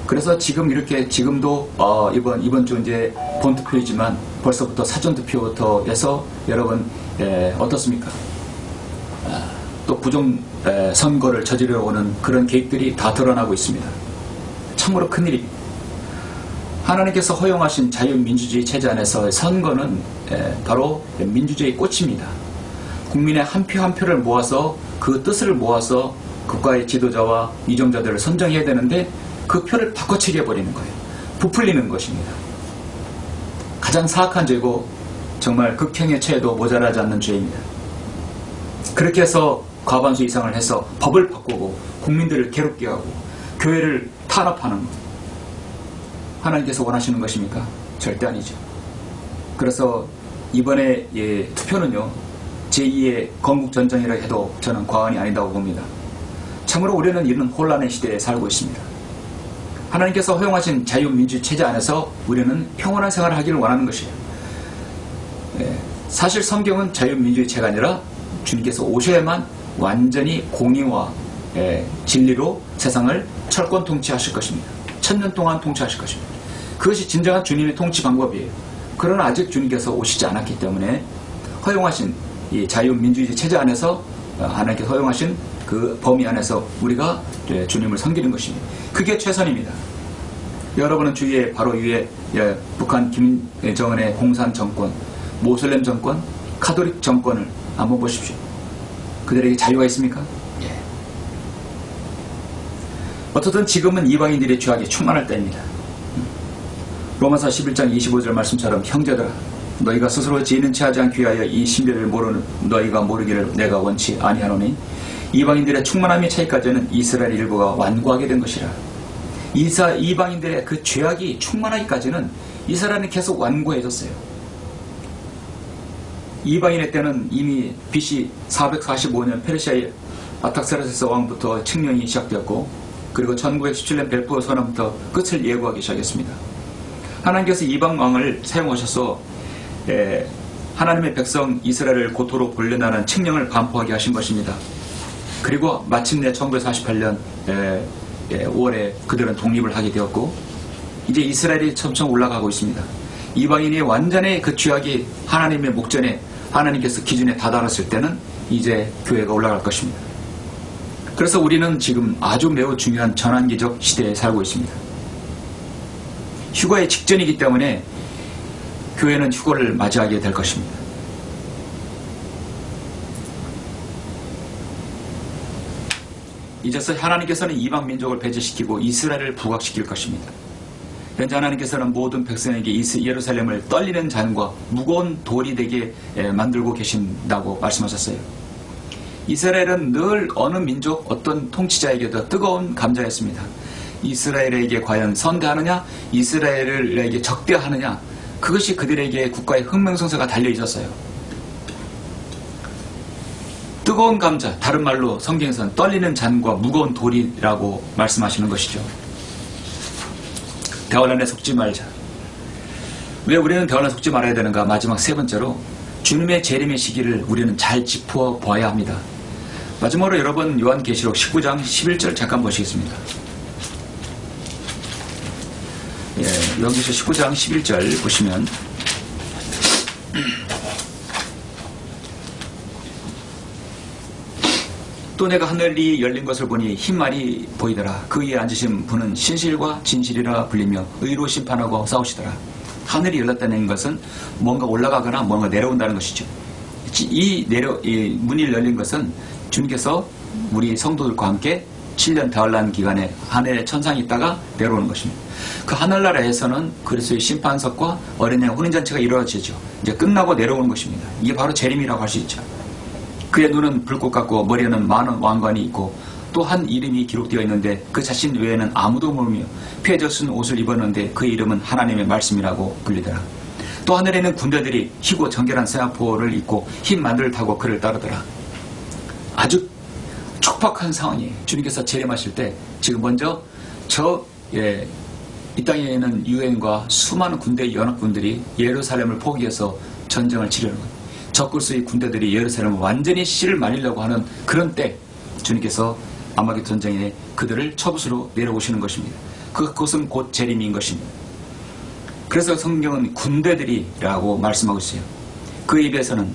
그래서 지금도 이번 주 이제 본투표이지만 벌써부터 사전투표부터 해서 여러분 어떻습니까? 또 부정 선거를 저지르러 오는 그런 계획들이 다 드러나고 있습니다. 참으로 큰일입니다. 하나님께서 허용하신 자유민주주의 체제 안에서 선거는 바로 민주주의의 꽃입니다. 국민의 한 표 한 표를 모아서 그 뜻을 모아서 국가의 지도자와 위정자들을 선정해야 되는데 그 표를 바꿔치기 해버리는 거예요. 부풀리는 것입니다. 가장 사악한 죄고 정말 극형의 죄도 모자라지 않는 죄입니다. 그렇게 해서 과반수 이상을 해서 법을 바꾸고 국민들을 괴롭게 하고 교회를 탄압하는 것, 하나님께서 원하시는 것입니까? 절대 아니죠. 그래서 이번에 투표는요, 제2의 건국전쟁이라 해도 저는 과언이 아니다고 봅니다. 참으로 우리는 이런 혼란의 시대에 살고 있습니다. 하나님께서 허용하신 자유민주 체제 안에서 우리는 평온한 생활을 하기를 원하는 것이에요. 사실 성경은 자유민주주의 체가 아니라 주님께서 오셔야만 완전히 공의와 진리로 세상을 철권 통치하실 것입니다. 1000년 동안 통치하실 것입니다. 그것이 진정한 주님의 통치 방법이에요. 그러나 아직 주님께서 오시지 않았기 때문에 허용하신 이 자유민주주의 체제 안에서 하나님께서 허용하신 그 범위 안에서 우리가 주님을 섬기는 것입니다. 그게 최선입니다. 여러분은 주위에 바로 위에 북한 김정은의 공산 정권, 모슬렘 정권, 카톨릭 정권을 한번 보십시오. 그들에게 자유가 있습니까? 예. 어떻든 지금은 이방인들의 죄악이 충만할 때입니다. 로마서 11장 25절 말씀처럼 형제들아 너희가 스스로 지는 체하지 않기 위하여 이 신비를 모르는 너희가 모르기를 내가 원치 아니하노니 이방인들의 충만함이 차이까지는 이스라엘 일부가 완고하게 된 것이라. 이방인들의 그 죄악이 충만하기까지는 이스라엘은 계속 완고해졌어요. 이방인의 때는 이미 BC 445년 페르시아의 아탁세르세스 왕부터 칙령이 시작되었고 그리고 1917년 벨포어 선언부터 끝을 예고하기 시작했습니다. 하나님께서 이방 왕을 사용하셔서 하나님의 백성 이스라엘을 고토로 불려나는 칙령을 반포하게 하신 것입니다. 그리고 마침내 1948년 5월에 그들은 독립을 하게 되었고 이제 이스라엘이 점점 올라가고 있습니다. 이방인이 완전히 그 죄악이 하나님의 목전에 하나님께서 기준에 다다랐을 때는 이제 교회가 올라갈 것입니다. 그래서 우리는 지금 아주 매우 중요한 전환기적 시대에 살고 있습니다. 휴거의 직전이기 때문에 교회는 휴거를 맞이하게 될 것입니다. 이제서 하나님께서는 이방 민족을 배제시키고 이스라엘을 부각시킬 것입니다. 현재 하나님께서는 모든 백성에게 예루살렘을 떨리는 잔과 무거운 돌이 되게 만들고 계신다고 말씀하셨어요. 이스라엘은 늘 어느 민족 어떤 통치자에게도 뜨거운 감자였습니다. 이스라엘에게 과연 선대하느냐 이스라엘에게 적대하느냐 그것이 그들에게 국가의 흥명성쇠가 달려 있었어요. 뜨거운 감자, 다른 말로 성경에서는 떨리는 잔과 무거운 돌이라고 말씀하시는 것이죠. 대환란에 속지 말자. 왜 우리는 대환란에 속지 말아야 되는가? 마지막 세 번째로 주님의 재림의 시기를 우리는 잘 짚어봐야 합니다. 마지막으로 여러분 요한계시록 19장 11절 잠깐 보시겠습니다. 요한계시록 19장 11절 보시면 또 내가 하늘이 열린 것을 보니 흰 말이 보이더라. 그 위에 앉으신 분은 신실과 진실이라 불리며 의로 심판하고 싸우시더라. 하늘이 열렸다는 것은 뭔가 올라가거나 뭔가 내려온다는 것이죠. 이 문이 열린 것은 주님께서 우리 성도들과 함께 7년 대환란 기간에 하늘에 천상에 있다가 내려오는 것입니다. 그 하늘나라에서는 그리스도의 심판석과 어린 양 혼인잔치가 이루어지죠. 이제 끝나고 내려오는 것입니다. 이게 바로 재림이라고 할 수 있죠. 그의 눈은 불꽃 같고 머리에는 많은 왕관이 있고 또 한 이름이 기록되어 있는데 그 자신 외에는 아무도 모르며 피에 젖은 옷을 입었는데 그 이름은 하나님의 말씀이라고 불리더라. 또 하늘에는 군대들이 희고 정결한 세마포를 입고 흰 만두를 타고 그를 따르더라. 아주 촉박한 상황이에요. 주님께서 재림하실 때 지금 먼저 이 땅에 있는 유엔과 수많은 군대 연합군들이 예루살렘을 포기해서 전쟁을 치르는 거예요. 적그리스도의 군대들이 예루살렘을 완전히 씨를 말리려고 하는 그런 때 주님께서 아마겟 전쟁에 그들을 처부수로 내려오시는 것입니다. 그것은 곧 재림인 것입니다. 그래서 성경은 군대들이라고 말씀하고 있어요. 그 입에서는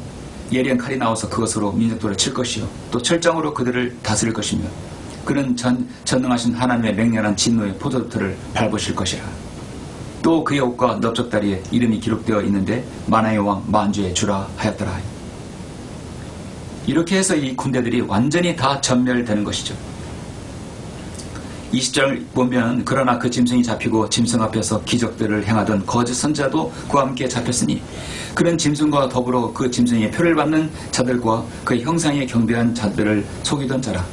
예리한 칼이 나와서 그것으로 민족들을 칠 것이요 또 철장으로 그들을 다스릴 것이며 그는 전능하신 하나님의 맹렬한 진노의 포도틀을 밟으실 것이라. 또 그의 옷과 넓적다리에 이름이 기록되어 있는데 만화의 왕 만주의 주라 하였더라. 이렇게 해서 이 군대들이 완전히 다 전멸되는 것이죠. 20절 보면 그러나 그 짐승이 잡히고 짐승 앞에서 기적들을 행하던 거짓 선자도 그와 함께 잡혔으니 그는 짐승과 더불어 그 짐승의 표를 받는 자들과 그의 형상에 경배한 자들을 속이던 자라.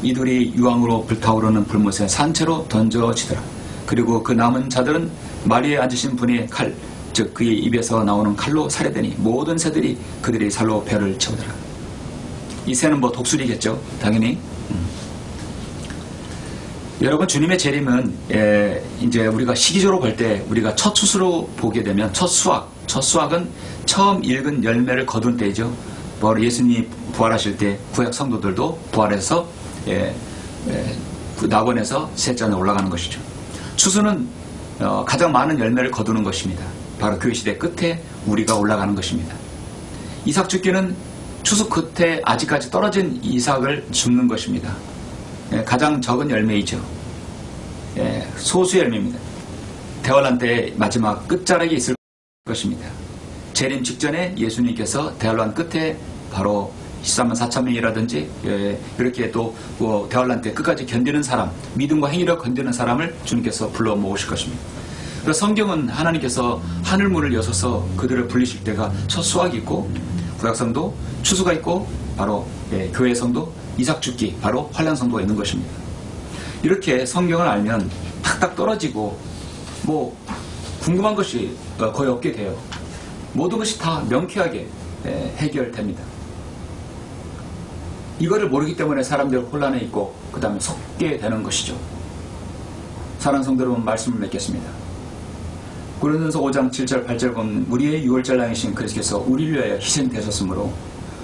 이들이 유황으로 불타오르는 불못에 산채로 던져지더라. 그리고 그 남은 자들은 마리에 앉으신 분의 칼, 즉 그의 입에서 나오는 칼로 살해되니 모든 새들이 그들의 살로 배를 채우더라. 이 새는 뭐 독수리겠죠, 당연히. 여러분 주님의 재림은 이제 우리가 시기적으로 볼 때 우리가 첫 수수로 보게 되면 첫 수확은 처음 읽은 열매를 거둔 때이죠. 바로 예수님이 부활하실 때 구약 성도들도 부활해서 그 낙원에서 셋째에 올라가는 것이죠. 추수는 가장 많은 열매를 거두는 것입니다. 바로 교회 시대 끝에 우리가 올라가는 것입니다. 이삭 죽기는 추수 끝에 아직까지 떨어진 이삭을 줍는 것입니다. 가장 적은 열매이죠. 소수 열매입니다. 대환란 때의 마지막 끝자락에 있을 것입니다. 재림 직전에 예수님께서 대환란 끝에 바로 14만 4천 명이라든지 이렇게 또 대환란 때 끝까지 견디는 사람, 믿음과 행위로 견디는 사람을 주님께서 불러 모으실 것입니다. 그래서 성경은 하나님께서 하늘문을 여셔서 그들을 불리실 때가 첫 수확이 있고 구약성도 추수가 있고 바로 교회 성도 이삭 죽기 바로 환란 성도가 있는 것입니다. 이렇게 성경을 알면 탁탁 떨어지고 뭐 궁금한 것이 거의 없게 돼요. 모든 것이 다 명쾌하게 해결됩니다. 이거를 모르기 때문에 사람들 혼란에 있고 그 다음에 속게 되는 것이죠. 사랑하는 성도 여러분, 말씀을 맺겠습니다. 고린도전서 5장 7절 8절 보면 우리의 유월절 남이신 그리스도께서 우리를 위하여 희생되셨으므로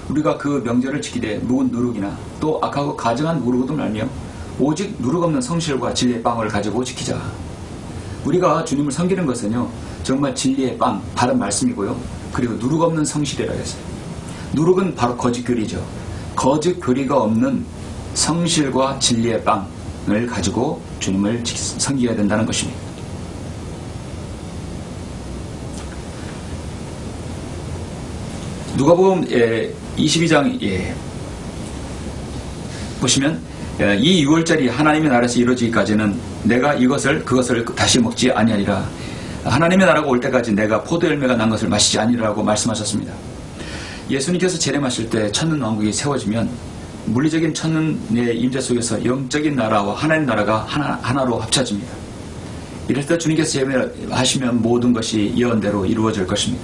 우리가 그 명절을 지키되 묵은 누룩이나 또 악하고 가증한 누룩도 말며 오직 누룩 없는 성실과 진리의 빵을 가지고 지키자. 우리가 주님을 섬기는 것은요 정말 진리의 빵, 바른 말씀이고요. 그리고 누룩 없는 성실이라고 했어요. 누룩은 바로 거짓 교리죠. 거짓 교리가 없는 성실과 진리의 빵을 가지고 주님을 섬겨야 된다는 것입니다. 누가복음 22장 보시면 이 6월절이 하나님의 나라에서 이루어지기까지는 내가 그것을 다시 먹지 아니하리라. 하나님의 나라가 올 때까지 내가 포도열매가 난 것을 마시지 아니라고 말씀하셨습니다. 예수님께서 재림하실 때 천년왕국이 세워지면 물리적인 천년의 임재 속에서 영적인 나라와 하나님 나라가 하나로 합쳐집니다. 이럴 때 주님께서 재림하시면 모든 것이 예언대로 이루어질 것입니다.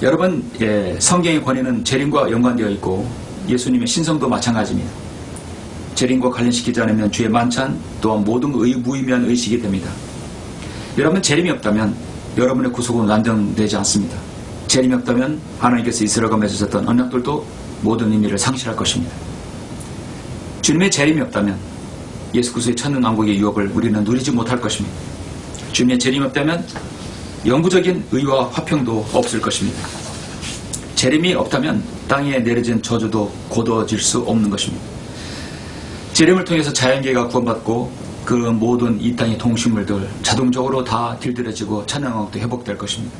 여러분, 성경의 권위는 재림과 연관되어 있고 예수님의 신성도 마찬가지입니다. 재림과 관련시키지 않으면 주의 만찬 또한 모든 무의미한 의식이 됩니다. 여러분, 재림이 없다면 여러분의 구속은 완전되지 않습니다. 재림이 없다면 하나님께서 이스라엘과 맺으셨던 언약들도 모든 의미를 상실할 것입니다. 주님의 재림이 없다면 예수 그리스도의 천년왕국의 유업을 우리는 누리지 못할 것입니다. 주님의 재림이 없다면 영구적인 의와 화평도 없을 것입니다. 재림이 없다면 땅에 내려진 저주도 고도질 수 없는 것입니다. 재림을 통해서 자연계가 구원받고 그 모든 이 땅의 동식물들 자동적으로 다 길들여지고 천년왕국도 회복될 것입니다.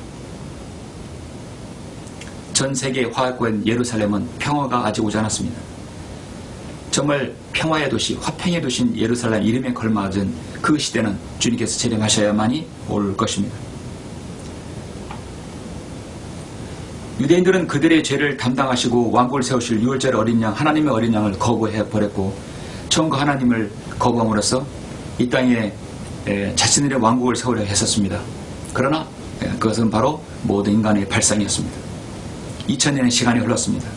전 세계 화합국인 예루살렘은 평화가 아직 오지 않았습니다. 정말 평화의 도시, 화평의 도시인 예루살렘 이름에 걸맞은 그 시대는 주님께서 재림하셔야만이 올 것입니다. 유대인들은 그들의 죄를 담당하시고 왕국을 세우실 유월절 어린 양, 하나님의 어린 양을 거부해버렸고 처음과 하나님을 거부함으로써 이 땅에 자신들의 왕국을 세우려 했었습니다. 그러나 그것은 바로 모든 인간의 발상이었습니다. 2000년의 시간이 흘렀습니다.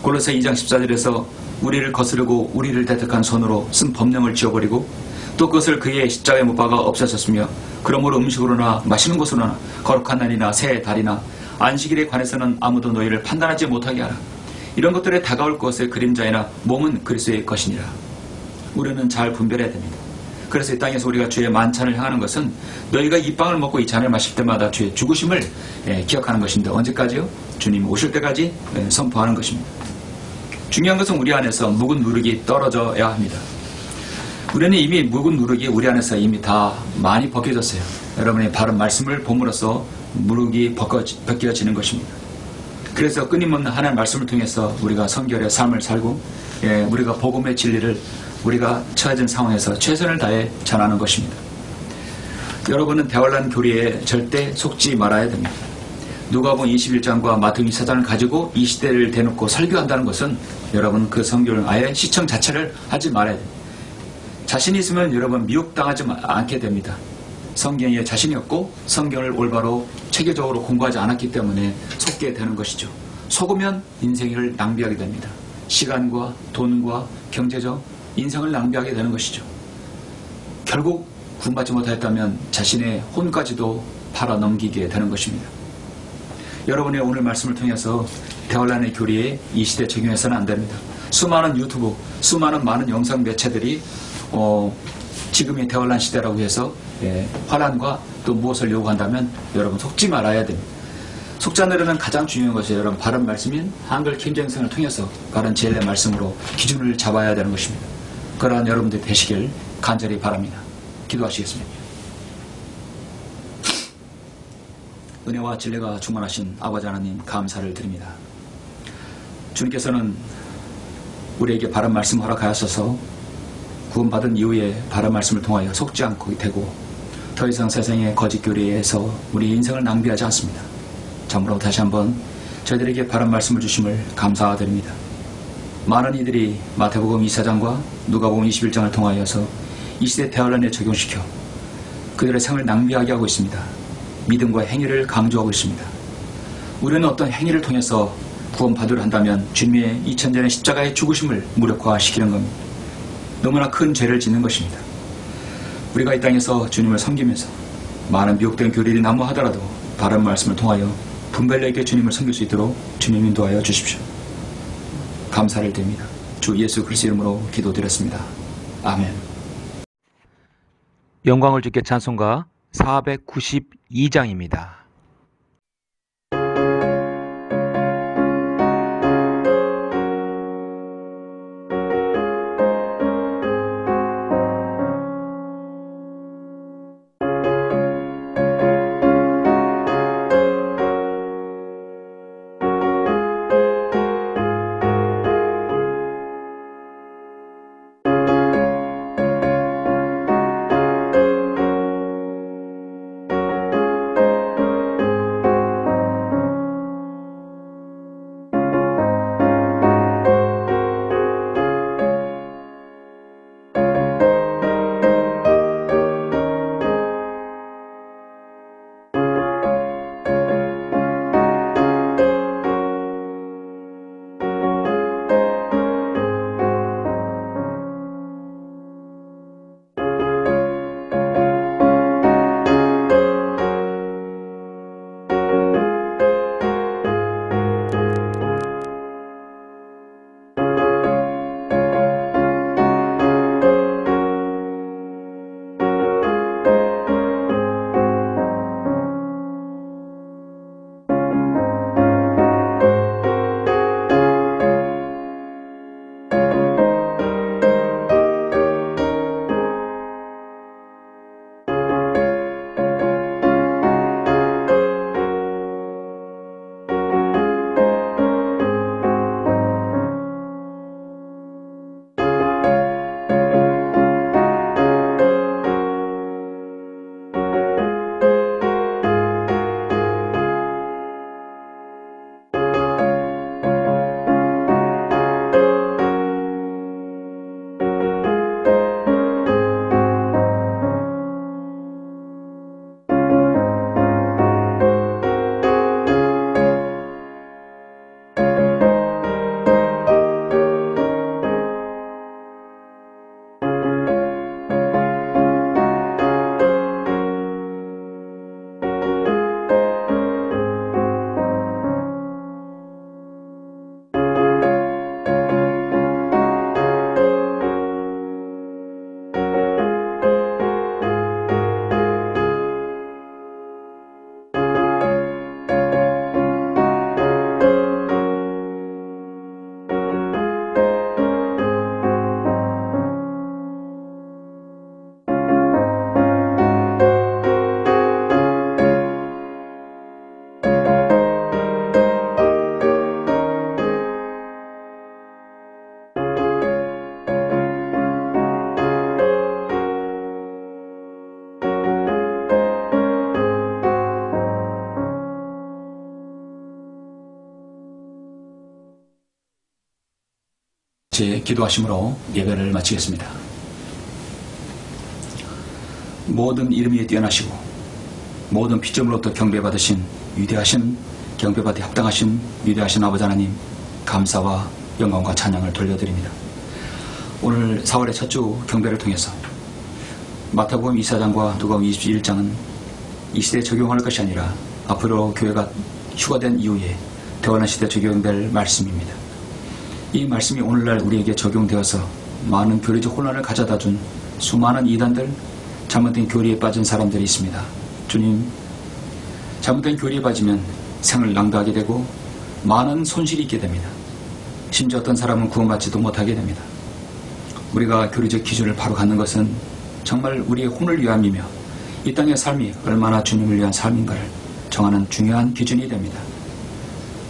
골로새 2장 14절에서 우리를 거스르고 우리를 대적한 손으로 쓴 법령을 지워버리고 또 그것을 그의 십자가에 못 박아 없애셨으며 그러므로 음식으로나 마시는 것으로나 거룩한 날이나 새 달이나 안식일에 관해서는 아무도 너희를 판단하지 못하게 하라. 이런 것들에 다가올 것의 그림자이나 몸은 그리스도의 것이니라. 우리는 잘 분별해야 됩니다. 그래서 이 땅에서 우리가 주의 만찬을 향하는 것은 너희가 이 빵을 먹고 이 잔을 마실 때마다 주의 죽으심을 기억하는 것인데 언제까지요? 주님 오실 때까지 선포하는 것입니다. 중요한 것은 우리 안에서 묵은 누룩이 떨어져야 합니다. 우리는 이미 묵은 누룩이 우리 안에서 이미 다 많이 벗겨졌어요. 여러분의 바른 말씀을 봄으로써 누룩이 벗겨지는 것입니다. 그래서 끊임없는 하나님의 말씀을 통해서 우리가 성결의 삶을 살고 우리가 복음의 진리를 우리가 처해진 상황에서 최선을 다해 전하는 것입니다. 여러분은 대환란 교리에 절대 속지 말아야 됩니다. 누가복음 21장과 마태복음 24장을 가지고 이 시대를 대놓고 설교한다는 것은 여러분 그 성경을 아예 시청 자체를 하지 말아야 됩니다. 자신이 있으면 여러분 미혹당하지 않게 됩니다. 성경에 자신이 없고 성경을 올바로 체계적으로 공부하지 않았기 때문에 속게 되는 것이죠. 속으면 인생을 낭비하게 됩니다. 시간과 돈과 경제적 인생을 낭비하게 되는 것이죠. 결국 구원받지 못하였다면 자신의 혼까지도 팔아넘기게 되는 것입니다. 여러분의 오늘 말씀을 통해서 대환란의 교리에 이 시대에 적용해서는 안 됩니다. 수많은 유튜브, 많은 영상 매체들이 지금의 대환란 시대라고 해서 환란과 또 무엇을 요구한다면 여러분 속지 말아야 됩니다. 속지 않으려면 가장 중요한 것이 여러분 바른 말씀인 한글 킹잼성을 통해서 바른 진리의 말씀으로 기준을 잡아야 되는 것입니다. 그러한 여러분들 되시길 간절히 바랍니다. 기도하시겠습니다. 은혜와 진리가 충만하신 아버지 하나님 감사를 드립니다. 주님께서는 우리에게 바른 말씀 허락하였어서 구원받은 이후에 바른 말씀을 통하여 속지 않고 되고 더 이상 세상의 거짓 교리에서 우리 인생을 낭비하지 않습니다. 참으로 다시 한번 저희들에게 바른 말씀을 주심을 감사드립니다. 많은 이들이 마태복음 24장과 누가복음 21장을 통하여서 이 시대 대환란에 적용시켜 그들의 생을 낭비하게 하고 있습니다. 믿음과 행위를 강조하고 있습니다. 우리는 어떤 행위를 통해서 구원받으려 한다면 주님의 2000전의 십자가의 죽으심을 무력화시키는 겁니다. 너무나 큰 죄를 짓는 것입니다. 우리가 이 땅에서 주님을 섬기면서 많은 미혹된 교리들이 난무하더라도 바른 말씀을 통하여 분별력 있게 주님을 섬길 수 있도록 주님 인도하여 주십시오. 감사를 드립니다. 주 예수 그리스도 이름으로 기도드렸습니다. 아멘. 영광을 주께 찬송가 492장입니다. 제 기도하심으로 예배를 마치겠습니다. 모든 이름 위에 뛰어나시고 모든 피조물로부터 경배받으신 위대하신 경배받에 합당하신 위대하신 아버지 하나님, 감사와 영광과 찬양을 돌려드립니다. 오늘 4월의 첫 주 경배를 통해서 마태복음 24장과 누가복음 21장은 이 시대에 적용할 것이 아니라 앞으로 교회가 휴가된 이후에 대환란 시대에 적용될 말씀입니다. 이 말씀이 오늘날 우리에게 적용되어서 많은 교리적 혼란을 가져다 준 수많은 이단들, 잘못된 교리에 빠진 사람들이 있습니다. 주님, 잘못된 교리에 빠지면 생을 낭비하게 되고 많은 손실이 있게 됩니다. 심지어 어떤 사람은 구원받지도 못하게 됩니다. 우리가 교리적 기준을 바로 갖는 것은 정말 우리의 혼을 위함이며 이 땅의 삶이 얼마나 주님을 위한 삶인가를 정하는 중요한 기준이 됩니다.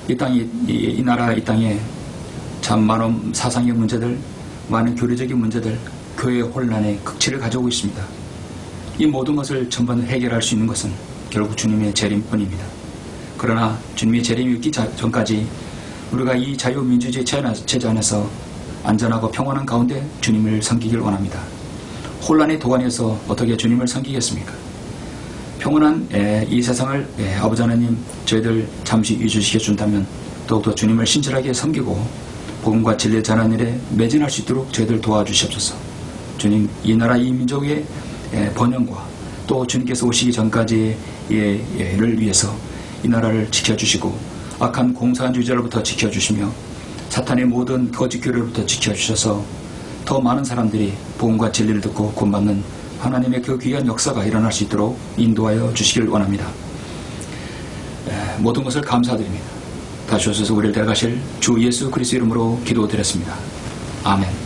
이 나라 이 땅에 참 많은 사상의 문제들, 많은 교리적인 문제들, 교회의 혼란의 극치를 가져오고 있습니다. 이 모든 것을 전부 해결할 수 있는 것은 결국 주님의 재림뿐입니다. 그러나 주님의 재림이 있기 전까지 우리가 이 자유민주주의 체제 안에서 안전하고 평안한 가운데 주님을 섬기길 원합니다. 혼란의 도가니에서 어떻게 주님을 섬기겠습니까? 평온한 이 세상을 아버지 하나님 저희들 잠시 유지시켜 준다면 더욱더 주님을 신실하게 섬기고 복음과 진리의 전하는 일에 매진할 수 있도록 저희들 도와주시옵소서. 주님, 이 나라 이 민족의 번영과 또 주님께서 오시기 전까지의 를 위해서 이 나라를 지켜주시고 악한 공산주의자로부터 지켜주시며 사탄의 모든 거짓 교리로부터 지켜주셔서 더 많은 사람들이 복음과 진리를 듣고 구원받는 하나님의 그 귀한 역사가 일어날 수 있도록 인도하여 주시길 원합니다. 모든 것을 감사드립니다. 다시 오셔서 우리를 데려가실 주 예수 그리스도 이름으로 기도드렸습니다. 아멘.